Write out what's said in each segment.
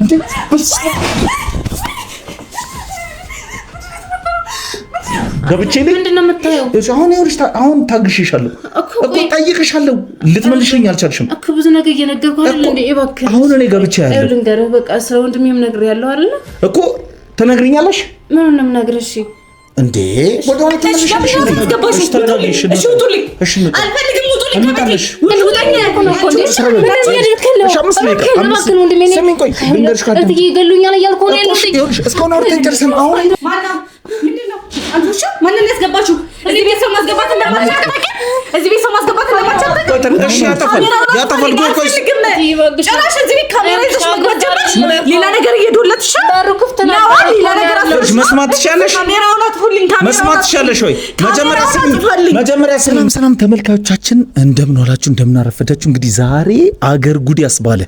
እንዴ ገብቼ ምንድነው የምታየው? አሁን ይኸውልሽ አሁን ታግሽሻለሁ እኮ ጠይቅሻለሁ ልትመልሽኝ አልቻልሽም እኮ ብዙ ነገር እየነገርኩህ አይደል እንዴ እባክህ አሁን እኔ ገብቼ ያለው ልንገርህ በቃ ስለ ወንድሜም ነገር ያለው አይደል እኮ ትነግሪኛለሽ ምን ነው የምነግርሽ እንዴ ወደ ኋላ ተመልሽልሽ እሺ ተረጋግሽ እሺ ውጡልኝ እሺ አልፈልግም ውጡልኝ እንውጣለሽ ውጣኛ ያልኩህ እኮ እንዴ ስሚኝ ቆይ ልንገርሽ ካለ እትዬ ይገሉኛል እያልኩህ ነው ያለው ይኸውልሽ እስካሁን አውርተን ጨርሰን አሁን ምንድነው አንቺ ማንን ያስገባችሁ እዚህ ቤት ሰው ማስገባት እንደማትችል እዚህ ቤት ሰው ማስገባት እንደማትችል እሺ ያጠፋል ቆይ ጭራሽ እዚህ ቤት ካሜራ ይዘሽ መግባት ጀመርሽ ሌላ ነገር እየዶለትሽ በሩ ክፍት ነው ሌላ ነገር አለሽ መስማት ትችያለሽ ካሜራውን አጥፉልኝ ካሜራውን መስማት ትችያለሽ ወይ መጀመሪያ ሰላም ተመልካቾቻችን እንደምን ዋላችሁ እንደምን አረፈዳችሁ እንግዲህ ዛሬ አገር ጉድ ያስባለ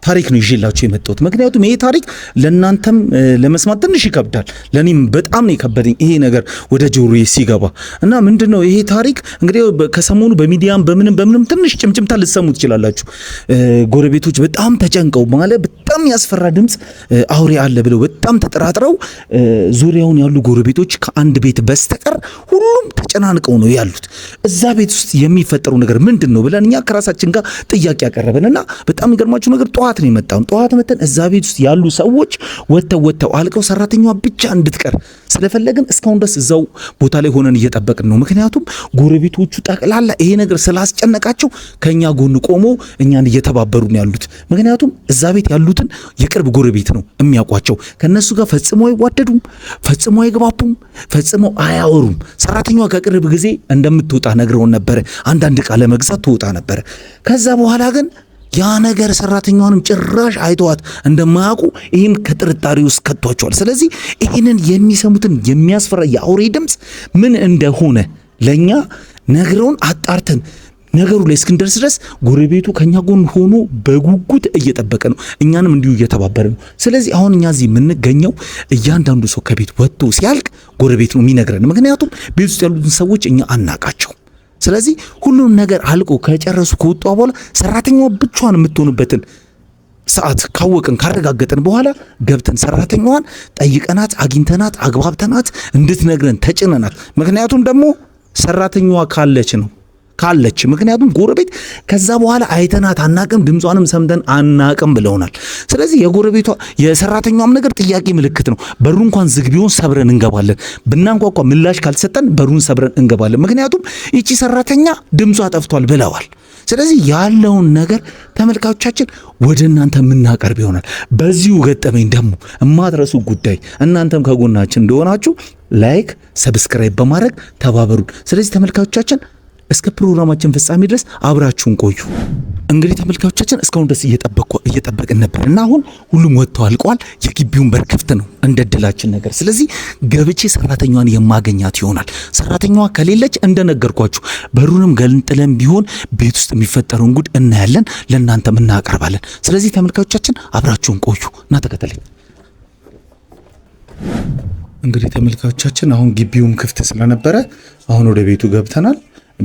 ታሪክ ነው ይዤላችሁ የመጣሁት ምክንያቱም ይሄ ታሪክ ለእናንተም ለመስማት ትንሽ ይከብዳል ለኔም በጣም ነው የከበደኝ ይሄ ነገር ወደ ጆሮዬ ሲገባ እና ምንድነው ይሄ ታሪክ እንግዲህ ከሰሞኑ በሚዲያም በምንም ትንሽ ጭምጭምታ ልትሰሙ ትችላላችሁ ጎረቤቶች በጣም ተጨንቀው ማለት በጣም ያስፈራ ድምጽ አውሬ አለ ብለው በጣም ተጠራጥረው ዙሪያውን ያሉ ጎረቤቶች ከአንድ ቤት በስተቀር ሁሉም ተጨናንቀው ነው ያሉት እዛ ቤት ውስጥ የሚፈጠረው ነገር ምንድነው ብለን እኛ ከራሳችን ጋር ጥያቄ ያቀረበንና በጣም የሚገርማችሁ ነገር ጠዋት ነው የመጣው ጠዋት መተን እዛ ቤት ውስጥ ያሉ ሰዎች ወተው አልቀው ሰራተኛዋ ብቻ እንድትቀር ስለፈለግን እስካሁን ድረስ እዛው ቦታ ላይ ሆነን እየጠበቅን ነው ምክንያቱም ጎረቤቶቹ ጠቅላላ ይሄ ነገር ስላስጨነቃቸው ከኛ ጎን ቆሞ እኛን እየተባበሩ ነው ያሉት ምክንያቱም እዛ ቤት ያሉትን የቅርብ ጎረቤት ነው የሚያውቋቸው ከነሱ ጋር ፈጽሞ አይዋደዱም ፈጽሞ አይግባቡም ፈጽሞ አያወሩም ሰራተኛዋ ከቅርብ ጊዜ እንደምትወጣ ነግረውን ነበር አንዳንድ ቃለ መግዛት ትወጣ ነበር ከዛ በኋላ ግን ያ ነገር ሰራተኛውንም ጭራሽ አይተዋት እንደማያውቁ ይሄን ከጥርጣሬ ውስጥ ከቷቸዋል ስለዚህ ይሄንን የሚሰሙትን የሚያስፈራ የአውሬ ድምጽ ምን እንደሆነ ለኛ ነግረውን አጣርተን ነገሩ ላይ እስክንደርስ ድረስ ጎረቤቱ ከኛ ጎን ሆኖ በጉጉት እየጠበቀ ነው እኛንም እንዲሁ እየተባበረ ነው ስለዚህ አሁን እኛ እዚህ የምንገኘው እያንዳንዱ ሰው ከቤት ወጥቶ ሲያልቅ ጎረቤት ነው የሚነግረን ምክንያቱም ቤት ውስጥ ያሉትን ሰዎች እኛ አናቃቸው ስለዚህ ሁሉም ነገር አልቆ ከጨረሱ ከወጣ በኋላ ሰራተኛዋ ብቻዋን የምትሆንበትን ሰዓት ካወቅን ካረጋገጠን በኋላ ገብተን ሰራተኛዋን ጠይቀናት አግኝተናት አግባብተናት እንድትነግረን ተጭነናት ምክንያቱም ደግሞ ሰራተኛዋ ካለች ምክንያቱም ጎረቤት ከዛ በኋላ አይተናት አናቅም ድምጿንም ሰምተን አናቅም ብለውናል ስለዚህ የጎረቤቷ የሰራተኛዋም ነገር ጥያቄ ምልክት ነው በሩ እንኳን ዝግ ቢሆን ሰብረን እንገባለን ብናንኳኳ ምላሽ ካልሰጠን በሩን ሰብረን እንገባለን ምክንያቱም እቺ ሰራተኛ ድምጿ ጠፍቷል ብለዋል ስለዚህ ያለውን ነገር ተመልካቾቻችን ወደ እናንተ የምናቀርብ ይሆናል በዚሁ ገጠመኝ ደግሞ የማትረሱ ጉዳይ እናንተም ከጎናችን እንደሆናችሁ ላይክ ሰብስክራይብ በማድረግ ተባበሩን ስለዚህ ተመልካቾቻችን እስከ ፕሮግራማችን ፍጻሜ ድረስ አብራችሁን ቆዩ እንግዲህ ተመልካቾቻችን እስካሁን ድረስ እየጠበቅን ነበርና አሁን ሁሉም ወጥተው አልቋል የግቢውን በር ክፍት ነው እንደድላችን ነገር ስለዚህ ገብቼ ሰራተኛዋን የማገኛት ይሆናል ሰራተኛዋ ከሌለች እንደነገርኳችሁ በሩንም ገልጥለን ቢሆን ቤት ውስጥ የሚፈጠረውን ጉድ እናያለን ለእናንተም እናቀርባለን ስለዚህ ተመልካቾቻችን አብራችሁን ቆዩ እና ተከተለኝ እንግዲህ ተመልካቾቻችን አሁን ግቢውም ክፍት ስለነበረ አሁን ወደ ቤቱ ገብተናል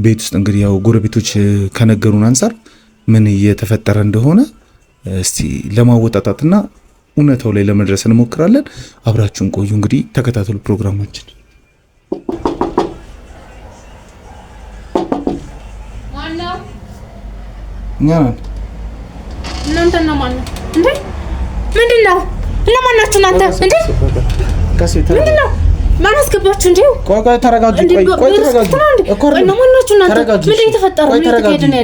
ቤት ውስጥ እንግዲህ ያው ጎረቤቶች ከነገሩን አንፃር ምን እየተፈጠረ እንደሆነ እስቲ ለማወጣጣትና እውነታው ላይ ለመድረስ እንሞክራለን አብራችሁን ቆዩ እንግዲህ ተከታተሉ ፕሮግራማችን ማነው እናንተና ማነው እንዴ ምንድነው ለማን ናችሁ እናንተ እንዴ ምንድነው ማን አስገባችሁ እንዴ ቆይ ተረጋጊ ቆይ ተረጋጊ እኮ ነው ማናችሁ እናንተ ምን እየተፈጠረ ነው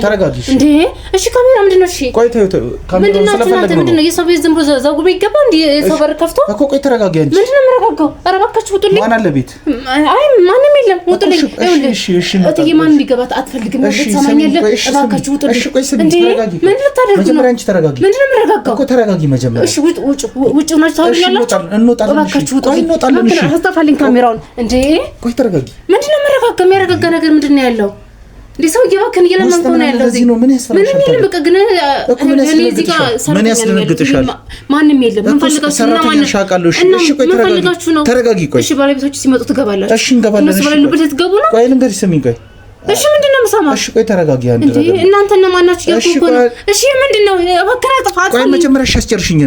ተረጋጊ እንዴ እሺ ካሜራ ምንድነው እሺ ቆይ ተይው ካሜራ ስለፈለግ ነው ምንድነው የሰው ቤት ዝም ብሎ ዘጉ ይገባ እንዴ የሰው በር ከፍቶ እኮ ቆይ ተረጋጊ አንቺ ምንድነው መረጋጋው ኧረ እባካችሁ ውጡልኝ ማን አለ ቤት አይ ማንም የለም ውጡልኝ እሺ እትዬ ማን እንዲገባት አትፈልግም ተሰማኛለህ እባካችሁ ውጡልኝ እሺ ቆይ ስሚ ተረጋጊ ምን ልታደርጉ ነው መጀመሪያ አንቺ ተረጋጊ ምንድነው መረጋጋው እኮ ተረጋጊ መጀመሪያ እሺ ውጭ ነው ታውቃላችሁ እንወጣለን እባካችሁ ውጡልኝ አስተፋልኝ ካሜራውን እንዴ ቆይ ተረጋጊ ምንድነው መረጋጋ የሚያረጋጋ ነገር ምንድነው ያለው እንዴ ሰው ይባከን እየለመንኩ ነው ያለው እዚህ ምን ያስፈልጋል ምን በቃ ግን እኔ እዚህ ጋር ምን ያስደነግጥሻል ማንም የለም ምን ፈልጋችሁ ነው ማን ሻቃለሁ እሺ ቆይ ተረጋጊ ቆይ እሺ ባለቤቶች ሲመጡ ትገባላችሁ እሺ እንገባለን እነሱ ባለበት ትገቡ ነው ቆይ ልንገርሽ ስሚኝ ቆይ እሺ ምንድነው የምሰማው? እሺ ቆይ ተረጋጊ። አንተ እናንተ እነማን ናችሁ ያልኩህ እኮ ነው። እሺ ምንድነው በከራ ጥፋት? ቆይ መጀመሪያ አስጨርሽኝ።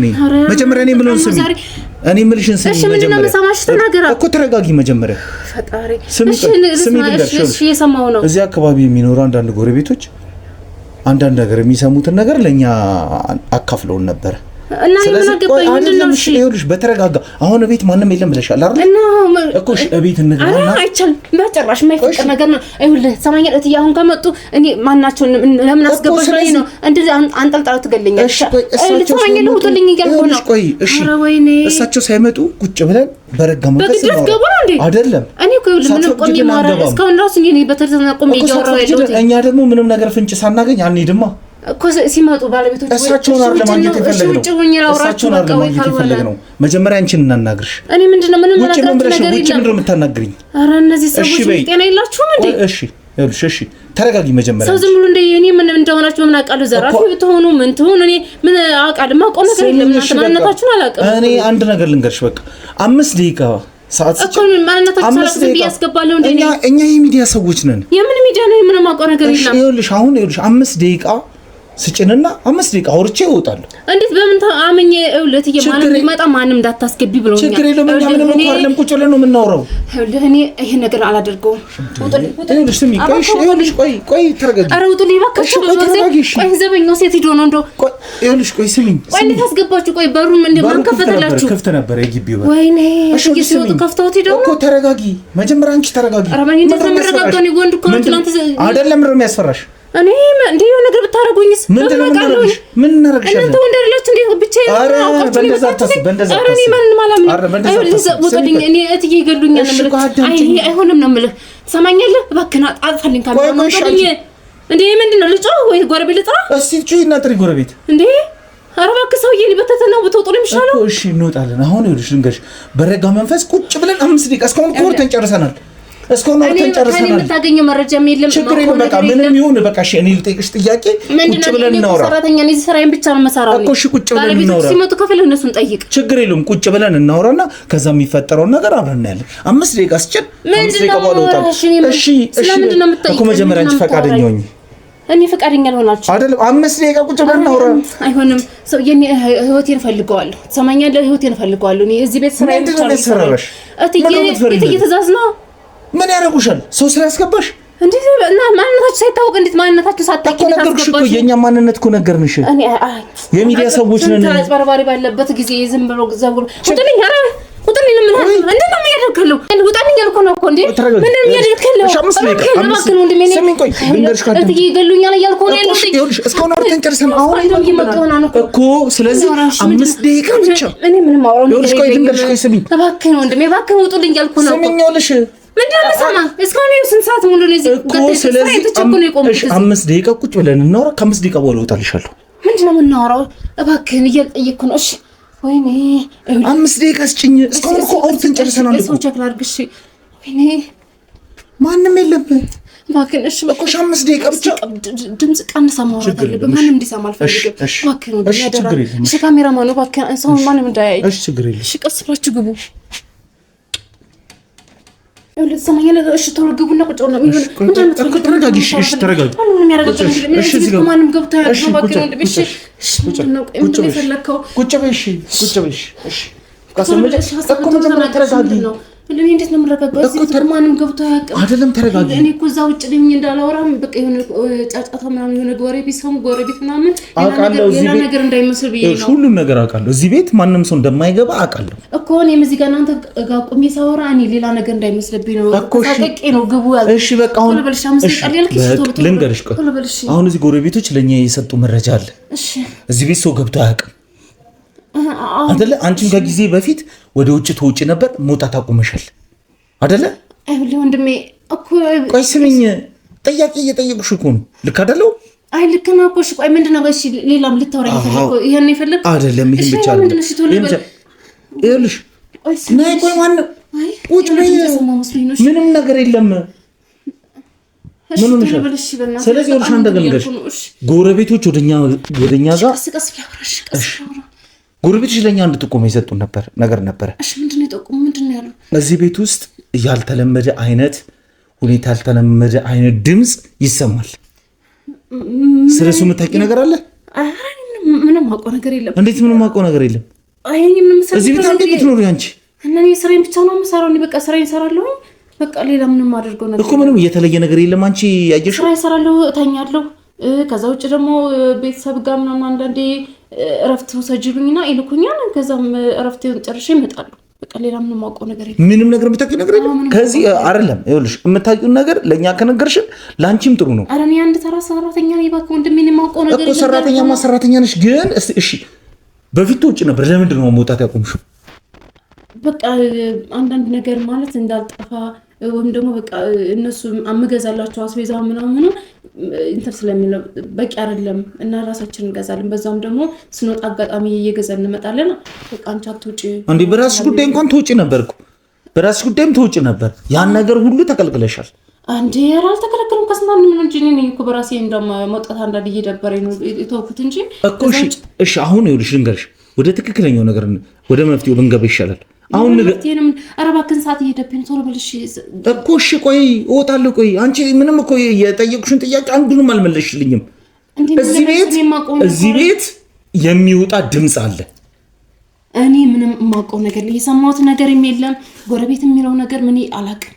መጀመሪያ እኔ ምንሆን ስሚ፣ እኔ ምልሽን ስሚ። እሺ ምንድነው የምሰማሽ? ተናገራ እኮ ተረጋጊ መጀመሪያ። ፈጣሪ እሺ እየሰማሁ ነው። እዚህ አካባቢ የሚኖሩ አንዳንድ ጎረቤቶች አንዳንድ ነገር የሚሰሙትን ነገር ለኛ አካፍለውን ነበር። እና ምንገባኝ ምንድነው? እሺ ይኸውልሽ በተረጋጋ አሁን ቤት ማንም የለም ብለሻል አይደል? እኮ እሺ ቤት እንግባና አይቻልም በጭራሽ የማይፈቅድ ነገር ነው። ይኸውልህ ሰማኛል። እትዬ አሁን ከመጡ እኔ ማናቸውን ለምን አስገባሽ ላይ ነው እንደዚህ አንጠልጥለው ትገለኛለሽ። ሰማኛል ውጡልኝ እያልኩ ነው። ቆይ እሺ እሳቸው ሳይመጡ ቁጭ ብለን በረጋ መንፈስ ነው አይደለም? እኔ እኮ ይኸውልህ ምንም ቆሜ ማውራት እስካሁን ራሱ እኔ በተረዘና ቆሜ እያወራሁ ያለሁት እኛ ደግሞ ምንም ነገር ፍንጭ ሳናገኝ አንሄድማ እኮ ሲመጡ ባለቤቶች እሳቸውን አይደለም ማግኘት የፈለግነው። መጀመሪያ አንቺን እናናግርሽ። እኔ ምንድነው ምንም ነገር ውጭ ምንድነው የምታናግሪኝ? ኧረ እነዚህ ሰዎች ጤና የላችሁም እንዴ? እሺ ይኸውልሽ እሺ ተረጋጊ። መጀመሪያ ሰው ዝም ብሎ እንደ እኔ ምን እንደሆናችሁ ምን አውቃለሁ? ዘራፊ ብትሆኑ ምን ትሆኑ እኔ ምን አውቃለሁ? ማውቀው ነገር የለም። ማንነታችሁን አላውቅም። እኔ አንድ ነገር ልንገርሽ። በቃ 5 ደቂቃ ሰዓት እኮ ማንነታችሁን አላውቅም ብያስገባለሁ። እንደ እኛ የሚዲያ ሰዎች ነን። የምን ሚዲያ ነው? ምን ማውቀው ነገር የለም። ይኸውልሽ አሁን ይኸውልሽ 5 ደቂቃ ስጭንና 5 ደቂቃ አውርቼ እወጣለሁ። እንዴት በምን አመኘ? እውለት የማንም ይመጣ ማንም እንዳታስገቢ ብሎኛል። ችግር የለውም። እኛ ምንም እኮ አይደለም ቁጭ ብለን ነው የምናወራው። እኔ ይሄ ነገር አላደርገውም። ይኸውልሽ ስሚ፣ ቆይ ተረጋጊ። ኧረ ውጡልኝ እባክሽ። ቆይ ዘበኛው ሴት ሂዶ ነው እንደው ይኸውልሽ ቆይ ስሚኝ። ቆይ እንዴት አስገባችሁ? ቆይ በሩም እንደማን ከፈተላችሁ? ክፍት ነበር የግቢው በር። ወይኔ እሺ ሲወጡ ከፍተውት ሂደው ነው እኮ። ተረጋጊ መጀመሪያ አንቺ ተረጋጊ። ኧረ ማን እንደተመረጋጋው ነው ወንድ እኮ ነው ትናንት አይደለም ነው የሚያስፈራሽ። እኔ እንዴ የሆነ ነገር ብታረጉኝስ? ምን እናደርግሻለን? እናንተ ወንድ አይደላችሁ እንዴ? ብቻዬን በእንደዛ እኔ ማንንም አላምንም። ውጡልኝ። እኔ እትዬ ይገሉኛል ነው የምልህ። አይ አይሆንም ነው የምልህ። ትሰማኛለህ? እባክህን አጥፋልኝ ካሜራ ነው ውጡልኝ። እንዴ ምንድነው ልጮህ ወይ ጎረቤት ልጥራ? እስቲ ጩይ እና ጥሪ ጎረቤት እንዴ። ኧረ እባክህ ሰውዬ በተተናው ብትወጡልኝ ይሻላል እኮ። እሺ እንወጣለን። አሁን ይኸውልሽ ልንገርሽ፣ በረጋ መንፈስ ቁጭ ብለን 5 ደቂቃ እስካሁን ኮርተን ጨርሰናል። እስካሁን አውርተን ጨርሰናል። እኔ የምታገኘው መረጃም የለም። ችግር የለም። በቃ ምንም ይሁን በቃ እሺ። እኔ ልጠይቅሽ ጥያቄ ቁጭ ብለን እናውራ። ሰራተኛ ነኝ፣ ስራዬን ብቻ ነው የምሰራው እኮ። እሺ ቁጭ ብለን እናውራ። ሲመጡ ከፈለህ እነሱን ጠይቅ። ችግር የለም። ቁጭ ብለን እናውራና ከዛ የሚፈጠረውን ነገር አብረን እናያለን። 5 ደቂቃ ስጭን። 5 ደቂቃ በኋላ ወጣ። እሺ እኮ መጀመሪያ አንቺ ፈቃደኛ ሆኚ። እኔ ፈቃደኛ አልሆናችሁ አይደለም። 5 ደቂቃ ቁጭ ብለን እናውራ። አይሆንም። ሰው የኔ ህይወቴን ፈልገዋለሁ። ትሰማኛለህ? ህይወቴን ፈልገዋለሁ። እኔ እዚህ ቤት ስራዬን ብቻ ነው የምሰራው። እትዬ ትእዛዝ ነው። ምን ያደርጉሻል? ሰው ስራ ያስገባሽ እንዴ? እና ማንነታችሁ ሳይታወቅ እንዴት ማንነታችሁ ሳታውቂ ነገርኩሽ እኮ። የኛ ማንነት እኮ ነገርንሽ። እኔ የሚዲያ ሰዎች ነን። አጭበርባሪ ባለበት ጊዜ ዝም ብሎ ዘውር ውጥልኝ። ኧረ ውጥልኝ። ምን ሆነ? እንዴ ነው የሚያደርገው? ውጣልኝ ያልኩ ነው እኮ። እንዴ ምን የሚያደርገው? ስሚኝ፣ ቆይ ልንገርሽ። እትዬ ይገሉኛል እያልኩ ነው ያለሁት። ይኸውልሽ እስካሁን አውርተን ጨርሰን አሁን እኮ። ስለዚህ 5 ደቂቃ ብቻ። እኔ ምንም አውራው ነው። ይኸውልሽ ቆይ ልንገርሽ። ቆይ ስሚኝ እባክህ ወንድሜ፣ እባክህ ውጡልኝ ያልኩ ነው። ስሚኝ ይኸውልሽ ምንድነው የምሰማ? እስካሁን ስንት ሰዓት ሙሉ ነው እዚህ ገተሽ? ስለዚህ 5 ደቂቃ ቁጭ ብለን እናውራ። ከ5 ደቂቃ በኋላ እወጣልሻለሁ። ምንድነው የምናወራው? እባክህን እየጠየቅኩ ነው። እሺ ወይኔ 5 ደቂቃ ስጭኝ። እስካሁን እኮ አውርተን ጨርሰናል እኮ። ሰው ቸክላ አድርግሽ። ወይኔ ማንም የለም። እባክህን እሺ በቃ 5 ደቂቃ ብቻ። ድምጽ ቀንሳ ማውራት አለብን። ማንም እንዲሰማ አልፈልግም። እባክህን ወደ ያደራ። እሺ ካሜራማኑ እባክህን ሰው ማንም እንዳያይ። እሺ ችግር የለም። እሺ ቀስ ብላችሁ ግቡ። ለሰማኛ ነገር እሺ ተወርግቡና ቁጭ ነው የሚሆነው። ተረጋጊ። እሺ ተረጋጊ። ምንም ያረጋግጥ ነው። እሺ እዚህ ጋር ማንም ገብታ ያለው ባክ ነው። እሺ ቁጭ ነው። ቁጭ በይ። ቁጭ በይ። እሺ እሺ ካሰመደ እኮ መጀመሪያ ተረጋጊ ነው። እንዴ እንዴት ነው የምረጋጋው? እዚህ ማንም ገብቶ አያውቅም። አይደለም ተረጋጊ። እኔ እኮ እዛ ውጭ ነኝ እንዳላወራም በቃ የሆነ ጫጫታ ምናምን የሆነ ጎረቤት ሰው ጎረቤት ምናምን ሌላ ነገር እንዳይመስል ብዬ ነው። ሁሉም ነገር አውቃለሁ። እዚህ ቤት ማንም ሰው እንደማይገባ አውቃለሁ እኮ። እኔም እዚህ ጋር እናንተ ጋር ቆሜ ሳወራ እኔ ሌላ ነገር እንዳይመስልብኝ ነው። ታቀቄ ነው ግቡ ያለ። እሺ በቃ አሁን ልንገርሽ። አሁን እዚህ ጎረቤቶች ለኛ የሰጡ መረጃ አለ። እሺ እዚህ ቤት ሰው ገብቶ አያውቅም አይደለ? አንቺም ከጊዜ በፊት ወደ ውጭ ተውጪ ነበር፣ መውጣት አቁመሻል አይደለ? አይሁን ወንድሜ እኮ። ቆይ ስሚኝ፣ ጥያቄ እየጠየቁሽ እኮ ነው። ልክ አይደለው? አይ ልክ ነው እኮ። እሺ ቆይ ምንድነው? እሺ ሌላም ልታወራኝ ፈልጎ ይሄን ነው የፈለግ አይደለም? ይሄን ብቻ አይደለም። ይኸውልሽ ነይ፣ ቆይ ማነው? ቁጭ በይ። ምንም ነገር የለም። ምን ሆነሽ? ስለዚህ ወርሻ እንደገለገሽ ጎረቤቶች ወደኛ ጋር ጎረቤቶች ለኛ አንድ ጥቆማ የሰጡን ነገር ነበረ። እሺ ምንድነው የጠቆሙ? ምንድነው ያለው? እዚህ ቤት ውስጥ ያልተለመደ አይነት ሁኔታ ያልተለመደ አይነት ድምፅ ይሰማል። ስለሱ የምታውቂ ነገር አለ? ምንም አውቀው ነገር የለም። እንዴት ምንም አውቀው ነገር የለም? እዚህ ቤት አንዴ ብትኖሪ አንቺ እና እኔ ስራዬን ብቻ ነው የምሰራው። እኔ በቃ ስራዬን እሰራለሁ በቃ ሌላ ምንም አድርገው ነገር እኮ ምንም የተለየ ነገር የለም። አንቺ ያየሽው ስራዬን እሰራለሁ፣ እተኛለሁ። ከዛ ውጭ ደግሞ ቤተሰብ ጋር ምናምን አንዳንዴ እረፍት ወሰጅሉኝና ይልኩኛል። ከዛም እረፍቴን ጨርሼ እመጣለሁ። በቃ ሌላ ምንም አውቀው ነገር የለም። ምንም ነገር የምታውቂው ነገር የለም? ከዚህ አይደለም ይኸውልሽ፣ የምታውቂውን ነገር ለእኛ ከነገርሽን ለአንቺም ጥሩ ነው። ኧረ እኔ አንድ ተራ ሰራተኛ ነኝ እባክህ ወንድሜ። እኔ የማውቀው ነገር እኮ ሰራተኛማ ሰራተኛ ነሽ። ግን እሺ በፊት ትውጪ ነበር፣ ለምንድን ነው መውጣት ያቆምሽው? በቃ አንዳንድ ነገር ማለት እንዳልጠፋ ወይም ደግሞ በቃ እነሱ አምገዛላቸው አስቤዛ ምናምን እንትን ስለሚለው በቂ አይደለም እና ራሳችን እንገዛለን። በዛም ደግሞ ስንወጣ አጋጣሚ እየገዛን እንመጣለን። በቃ አንቺ አትውጪ እንዴ? በራስሽ ጉዳይ እንኳን ትውጪ ነበር እኮ፣ በራስሽ ጉዳይም ትውጪ ነበር። ያን ነገር ሁሉ ተከልክለሻል እንዴ? ኧረ አልተከለከልኩም። ከስማን ምን እንጂ እኔ እኮ በራሴ እንደማ መውጣት አንዳንድ እየደበረኝ ነው የተውኩት እንጂ እኮ። እሺ አሁን ይኸውልሽ ልንገርሽ፣ ወደ ትክክለኛው ነገር ወደ መፍትሄው ብንገባ ይሻላል። አሁን ነገርቴንም አረባክን ሰዓት እየደብኝ ቶሎ ብልሽ እኮ። እሺ ቆይ እወጣለሁ። ቆይ አንቺ ምንም እኮ የጠየቁሽን ጥያቄ አንዱንም አልመለስሽልኝም። እዚህ ቤት የሚወጣ ድምፅ አለ። እኔ ምንም የማውቀው ነገር የሰማሁት ነገር የለም። ጎረቤት የሚለው ነገር ምን አላውቅም።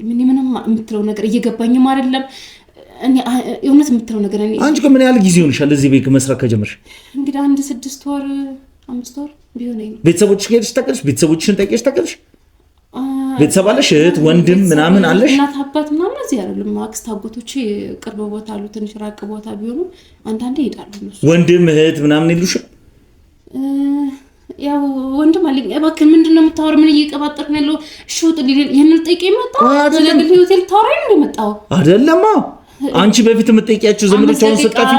ምን ምንም የምትለው ነገር እየገባኝም አይደለም። እኔ እውነት የምትለው ነገር እኔ አንቺ ከምን ያህል ጊዜ ሆነሻል እዚህ ቤት መስራት ከጀመርሽ? እንግዲህ አንድ 6 ወር 5 ወር ቢሆነኝ። ቤተሰቦችሽ ሄደሽ ታውቂያለሽ? ቤተሰቦችሽን ጠይቀሽ ታውቂያለሽ? ቤተሰብ አለሽ? እህት ወንድም ምናምን አለሽ? እናት አባት ምናምን እዚህ አይደለም። አክስት አጎቶቼ ቅርብ ቦታ አሉ፣ ትንሽ ራቅ ቦታ ቢሆኑ አንዳንዴ ይሄዳሉ እነሱ። ወንድም እህት ምናምን የሉሽም? ያው ወንድም አለኝ። እባክህ ምንድነው የምታወራው? ምን እየቀባጠርክ ነው ያለው? እሺ ወጥ ይሄንን ጠይቀኝ መጣ አይደለም። ሆቴል ታወራኝ ነው የመጣው አይደለማ። አንቺ በፊት የምትጠይቂያቸው ዘመዶች አሁን ስጣፊ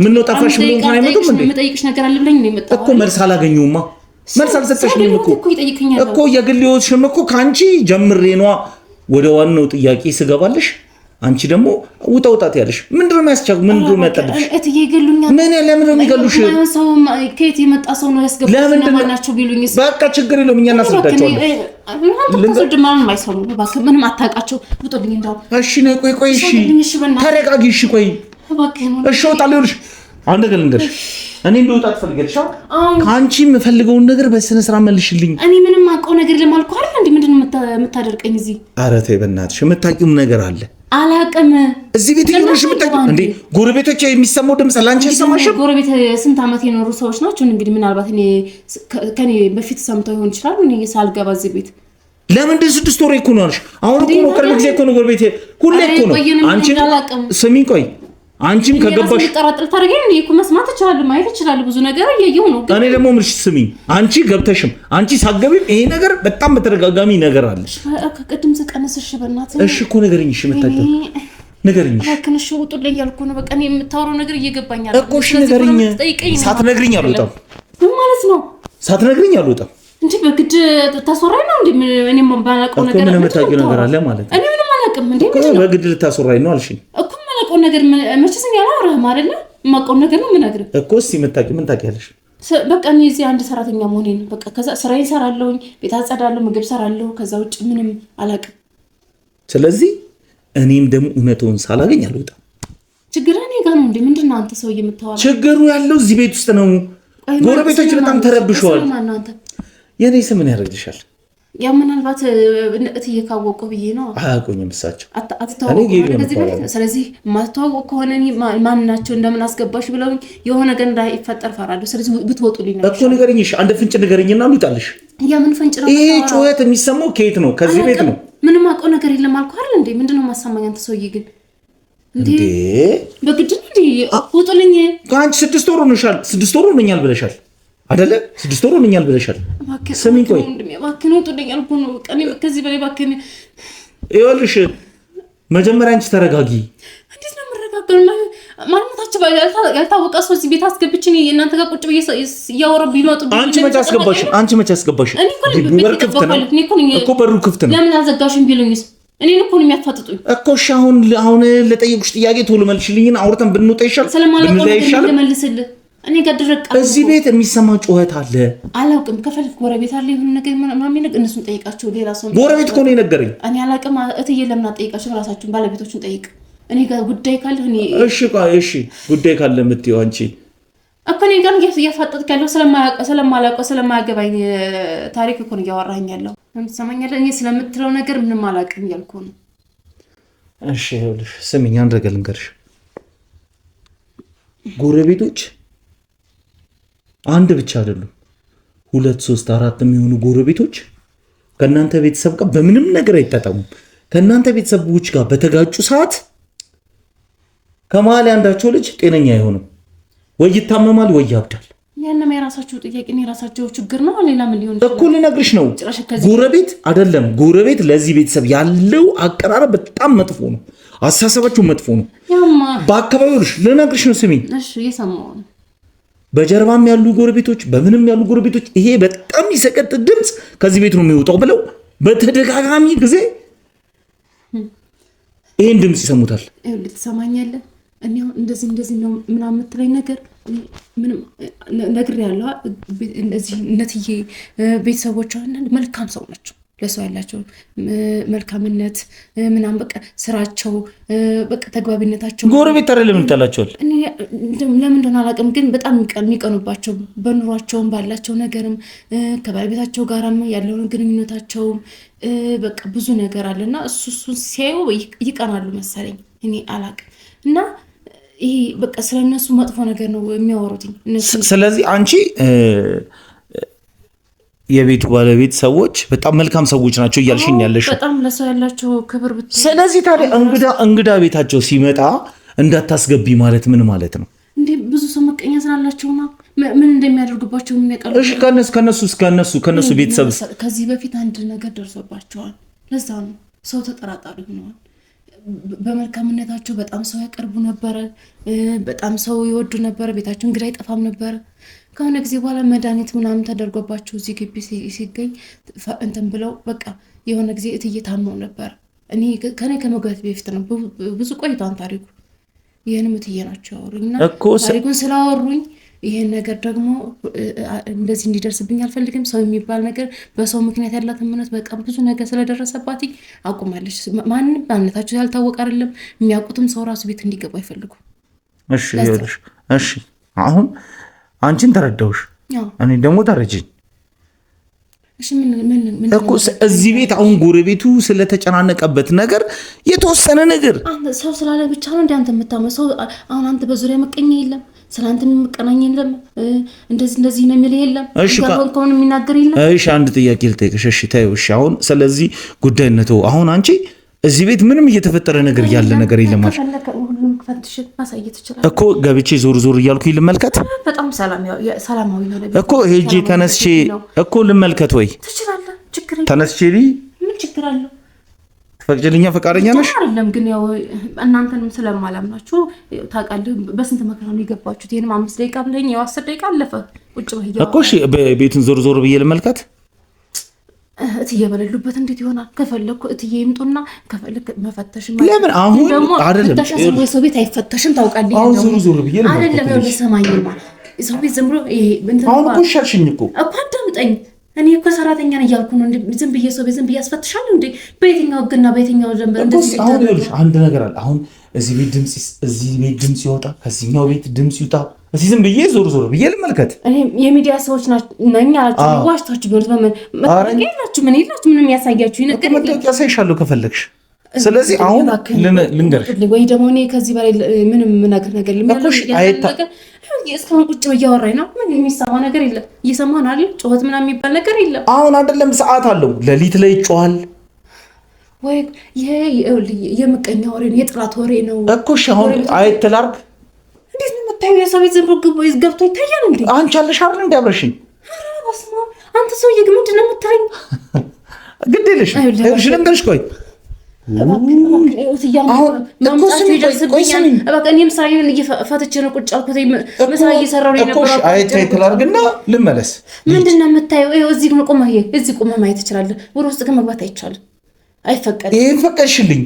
ምን ነው ጠፋሽ ብሎ እንኳን አይመጡም እንዴ? የምጠይቅሽ ነገር አለ ብለኝ ነው የመጣው እኮ። መልስ አላገኘሁማ። መልስ አልሰጠሽኝም እኮ የግሌዎችም እኮ ከአንቺ ጀምሬ ነዋ ወደ ዋናው ጥያቄ ስገባለሽ። አንቺ ደግሞ ውጣውጣት ያለሽ ምንድነው የሚያስቻው? ምንድነው የሚያጠልሽ? እትዬ ይገሉኛል። ምን ለምን ነው የሚገሉሽ? ሰው ከየት የመጣ ሰው ነው ያስገባኝ? ማናቸው ቢሉኝስ? በቃ ችግር የለውም እኛ እናስረዳቸዋለን። ምንም አታውቃቸው። ውጡልኝ እንደው። እሺ ነይ ቆይ እሺ ተረጋጊ። እሺ ቆይ እሺ እወጣለሁ። ይኸውልሽ አንድ ነገር ልንገርሽ፣ እኔ እንደወጣ ትፈልጊያለሽ? ከአንቺ የምፈልገውን ነገር በስነ ስርዓት መልሽልኝ። እኔ ምንም አውቀው ነገር ለማልኩ አይደል እንዴ? ምንድነው የምታደርቀኝ እዚህ? ኧረ ተይ በእናትሽ፣ የምታውቂውም ነገር አለ። አላውቅም። እዚህ ቤት ይኖርሽ የምታውቂው እንዴ? ጎረቤቶች የሚሰማው ድምፅ ለአንቺ አይሰማሽም? ጎረቤት ስንት ዓመት የኖሩ ሰዎች ናቸው። እንግዲህ ምናልባት እኔ ከኔ በፊት ሰምተው ይሆን ይችላል። እኔ ሳልገባ እዚህ ቤት ለምንድን 6 ወር እኮ ነው አልሽ? አሁን እኮ ነው ቅርብ ጊዜ እኮ ነው ጎረቤት ሁሌ እኮ ነው። አንቺ ስሚ ቆይ አንቺም ከገባሽ ተጠራጥር ታርገኝ እኔ እኮ መስማት እችላለሁ፣ ማየት እችላለሁ፣ ብዙ ነገር እያየሁ ነው። እኔ ደግሞ ምንሽ ስሚ፣ አንቺ ገብተሽም አንቺ ሳትገቢም ይሄ ነገር በጣም በተደጋጋሚ ነገር አለ። ከቅድም ዝቀነስሽ በእናትህ። እሺ እኮ ነገርኝ። እሺ መታገል ነገርኝ። አከነሽ ውጡልኝ እያልኩ ነው። በቃ እኔ የምታወራው ነገር እየገባኝ አይደል እኮ። እሺ ነገርኝ። ሳትነግሪኝ አልወጣም። ምን ማለት ነው? ሳትነግሪኝ አልወጣም እንጂ በግድ ታስወራኝ ነው እንዴ? እኔም ባላውቀው ነገር ምን የምታውቂው ነገር አለ ማለት ነው? እኔ ምንም አላውቅም እንዴ። በግድ ልታስወራኝ ነው አልሽኝ እኮ። የማውቀው ነገር መቼስ እኔ አላወራህም አይደለ? የማውቀው ነገር ነው የምነግርህ እኮ። እስኪ ምን ታውቂያለሽ? በቃ እኔ እዚህ አንድ ሰራተኛ መሆኔን በቃ። ከዛ ስራዬን እሰራለሁኝ፣ ቤት አጸዳለሁ፣ ምግብ እሰራለሁ። ከዛ ውጭ ምንም አላውቅም። ስለዚህ እኔም ደግሞ እውነቱን ሳላገኝ አልወጣም። ችግር እኔ ጋር ነው እንዴ? ምንድን ነው አንተ ሰው የምታወራው? ችግሩ ያለው እዚህ ቤት ውስጥ ነው። ጎረቤቶች በጣም ተረብሸዋል። የኔ ስም ምን ያደርግልሻል? ያው ምናልባት እትዬ ካወቁ ብዬ ነው። አያውቁኝም እሳቸው። ስለዚህ ማስተዋወቅ ከሆነ ማን ናቸው እንደምን አስገባሽ ብለው የሆነ ነገር እንዳይፈጠር ፈራለሁ። ስለዚህ ብትወጡልኝ ነው እኮ። ንገረኝ፣ አንድ ፍንጭ ንገረኝና ልውጣልሽ። የምን ፍንጭ ነው? ይሄ ጩኸት የሚሰማው ከየት ነው? ከዚህ ቤት ነው። ምንም አውቀው ነገር የለም አልኩህ አይደል እንዴ? ምንድነው ማሳማኝ? አንተ ሰውዬ ግን እንዴ በግድ እንዴ ውጡልኝ። ከአንቺ 6 ወር ሆነሻል። 6 ወር ሆነኛል ብለሻል አይደለ? 6 ወር ሆነኛል ብለሻል። ስሚኝ ቆይ እባክህ ነው ጥልኝ አልኩ ነው። ቀኔ ከዚህ በላይ እባክህ ይኸውልሽ፣ መጀመሪያ አንቺ ተረጋጊ። እንዴት ነው የምረጋጋው? ማንነታችሁ ያልታወቀ ሰው እዚህ ቤት አስገብቼ እናንተ ጋር ቁጭ ብዬ እያወራሁ ቢመጡ አንቺ መቼ አስገባሽ? በር ክፍት ነው እኮ። በሩ ክፍት ነው። ለምን አልዘጋሽም ቢሉኝስ? እኔን እኮ ነው የሚያፋጥጡኝ እኮ። እሺ አሁን ለጠየቁሽ ጥያቄ ቶሎ መልሽልኝና አውርተን ብንወጣ ይሻል። ስለማላውቀው ነገር ልመልስልህ እኔ ጋር ድረቅ እዚህ ቤት የሚሰማ ጩኸት አለ። አላውቅም። ከፈልክ ጎረቤት አለ ይሁን ነገር ምናምን ነገር እነሱን ጠይቃቸው። ሌላ ሰው ጎረቤት እኮ ነው የነገረኝ። እኔ አላውቅም። እትዬ ለምን አትጠይቃቸው? ራሳችሁን ባለቤቶቹን ጠይቅ። እኔ ጋር ጉዳይ ካለ እኔ እሺ ጉዳይ ካለ የምትይው አንቺ እኮ እኔ ጋር እያፋጠጥክ ያለው ስለማላውቀው ስለማያገባኝ ታሪክ እኮ ነው እያወራኸኝ ያለው። ትሰማኛለህ? እኔ ስለምትለው ነገር ምንም አላውቅም እያልኩ ነው። እሺ ይኸውልሽ ስሚኝ፣ አንድ ነገር ልንገርሽ። ጎረቤቶች አንድ ብቻ አይደሉም፣ 2 3 4 የሚሆኑ ጎረቤቶች ከእናንተ ቤተሰብ ጋር በምንም ነገር አይጣጣሙም። ከእናንተ ቤተሰቦች ጋር በተጋጩ ሰዓት ከመሀል አንዳቸው ልጅ ጤነኛ አይሆንም፣ ወይ ይታመማል ወይ ያብዳል። ያንንም የራሳቸው ጥያቄ ነው፣ የራሳቸው ችግር ነው። ሌላ ምን ሊሆን እኮ ልነግርሽ ነው። ጎረቤት አይደለም ጎረቤት ለዚህ ቤተሰብ ያለው አቀራረብ በጣም መጥፎ ነው። አስተሳሰባችሁ መጥፎ ነው። በአካባቢው ልነግርሽ ነው። ስሚ፣ እሺ እየሰማሁ ነው። በጀርባም ያሉ ጎረቤቶች በምንም ያሉ ጎረቤቶች ይሄ በጣም ይሰቀጥ ድምፅ ከዚህ ቤት ነው የሚወጣው ብለው በተደጋጋሚ ጊዜ ይሄን ድምፅ ይሰሙታል። ልትሰማኛለህ? እኔ እንደዚህ ነው ምናምን የምትለኝ ነገር ምንም ነግር ያለው እንደዚህ እነትዬ ቤተሰቦቿ መልካም ሰው ናቸው። ለሰው ያላቸው መልካምነት ምናምን በቃ ስራቸው በቃ ተግባቢነታቸው ጎረቤት ታዲያ ለምን ይጣላቸዋል? ለምን እንደሆነ አላውቅም፣ ግን በጣም የሚቀኑባቸው በኑሯቸውም ባላቸው ነገርም ከባለቤታቸው ጋርም ያለውን ግንኙነታቸውም በቃ ብዙ ነገር አለና እሱን ሲያዩ ይቀናሉ መሰለኝ። እኔ አላውቅም እና ይሄ በቃ ስለነሱ መጥፎ ነገር ነው የሚያወሩት። ስለዚህ አንቺ የቤቱ ባለቤት ሰዎች በጣም መልካም ሰዎች ናቸው እያልሽኝ ያለሽ፣ በጣም ለሰው ያላቸው ክብር ስለዚህ ታዲያ እንግዳ ቤታቸው ሲመጣ እንዳታስገቢ ማለት ምን ማለት ነው እንዴ? ብዙ ሰው መቀኛ ስላላቸውና ምን እንደሚያደርጉባቸው ምን ያውቃሉ? እሺ ከነሱ ቤተሰብ ከዚህ በፊት አንድ ነገር ደርሶባቸዋል። ለዛ ነው ሰው ተጠራጣሪ ሆነዋል። በመልካምነታቸው በጣም ሰው ያቀርቡ ነበረ፣ በጣም ሰው ይወዱ ነበረ፣ ቤታቸው እንግዳ አይጠፋም ነበረ። ከሆነ ጊዜ በኋላ መድኃኒት ምናምን ተደርጎባቸው እዚህ ግቢ ሲገኝ እንትን ብለው በቃ የሆነ ጊዜ እትዬ ታመው ነበር። እኔ ከኔ ከመግባት በፊት ነው ብዙ ቆይቷን ታሪኩ። ይህንም እትዬ ናቸው ያወሩኝና ታሪኩን ስላወሩኝ ይሄን ነገር ደግሞ እንደዚህ እንዲደርስብኝ አልፈልግም። ሰው የሚባል ነገር በሰው ምክንያት ያላት እምነት በቃ ብዙ ነገር ስለደረሰባት አቁማለች። ማንም ማንነታቸው ያልታወቀ አይደለም፣ የሚያውቁትም ሰው ራሱ ቤት እንዲገባ አይፈልጉም። እሺ አሁን አንቺን ተረዳውሽ፣ እኔ ደግሞ ተረጅኝ እኮ እዚህ ቤት አሁን ጎረቤቱ ስለተጨናነቀበት ነገር የተወሰነ ነገር ሰው ስላለ ብቻ ነው እንደ አንተ የምታመው ሰው። አሁን አንተ በዙሪያ መቀኛ የለም፣ ስላንተ የሚቀናኝ የለም፣ እንደዚህ ነው የሚል የለም፣ ከሆነ የሚናገር የለም። እሺ አንድ ጥያቄ ልጠይቅሽ። እሺ ታዩ። እሺ አሁን ስለዚህ ጉዳይነቱ አሁን አንቺ እዚህ ቤት ምንም እየተፈጠረ ነገር ያለ ነገር የለም ማለት እኮ ገብቼ ዞር እያልኩኝ ልመልከት። በጣም ሰላማዊ ነው እኮ ሄጄ ተነስቼ እኮ ልመልከት ወይ ትችላለህ? ችግር ተነስቼ ምን ችግር አለው? ፈቅጅልኛ ፈቃደኛ ነሽ? አይደለም ግን ያው እናንተንም ስለማላምናችሁ ታውቃለህ፣ በስንት መከራ ነው የገባችሁት። ይሄንም 5 ደቂቃ ብለኝ ያው 10 ደቂቃ አለፈ ቁጭ በይ እኮ። እሺ ቤቱን ዞር ብዬ ልመልከት። እትዬ በሌሉበት እንዴት ይሆናል? ከፈለኩ እትዬ ይምጡና ከፈለክ መፈተሽ ለምን አሁን አይደለም ሰው ቤት አይፈተሽም ታውቃለህ። አሁን ዞር ብዬ ልመልከት። አይደለም ያው ለሰማኝማ ሰው ቤት ዝም ብሎ ይሄ እንትን አሁን እኮ ሻልሽኝ እኮ አዳምጠኝ። እኔ እኮ ሰራተኛ ነኝ እያልኩ ነው። ዝም ብዬ ሰው ቤት ዝም ብዬ አስፈትሻለሁ እንዴ? በየትኛው ህግና በየትኛው ደንበር እንደዚህ አሁን ይኸውልሽ አንድ ነገር አለ። አሁን እዚህ ቤት ድምጽ ይወጣ፣ ከዚህኛው ቤት ድምጽ ይውጣ። እዚህ ዝም ብዬ ዞር ብዬ ልመልከት። እኔ የሚዲያ ሰዎች ነኝ አላችሁ። ዋሽታችሁ ቢሆን ምን የላችሁ ምንም ያሳያችሁ ነገር መታወቂያ ሳይሻለሁ ከፈለግሽ። ስለዚህ አሁን ልንገርሽ ወይ ደግሞ እኔ ከዚህ በላይ ምንም ነገር እስካሁን ቁጭ እያወራኝ ነው። ምን የሚሰማ ነገር የለም። እየሰማን አይደል? ጩኸት ምናምን የሚባል ነገር የለም። አሁን አይደለም ሰዓት አለው፣ ሌሊት ላይ ይጮሃል ወይ? ይሄ የምቀኛ ወሬ ነው፣ የጥላት ወሬ ነው እኮ። እሺ አሁን አይተላርግ እንዴት ነው የምታየው? የሰው ቤት ዝም ብሎ ገብቶ ይታያል እንዴ? አንቺ አለሽ አይደል እንዴ አብረሽኝ? በስመ አብ አንተ ሰውዬ ግን ምንድን ነው የምትለኝ? ግድ የለሽ እሺ ልንገርሽ። ቆይ አይተላርግና ልመለስ። ምንድን ነው የምታየው? እዚህ ቁመህ ማየት ትችላለህ። ወደ ውስጥ ግን መግባት አይቻልም፣ አይፈቀድም። ይሄን ፈቀድሽልኝ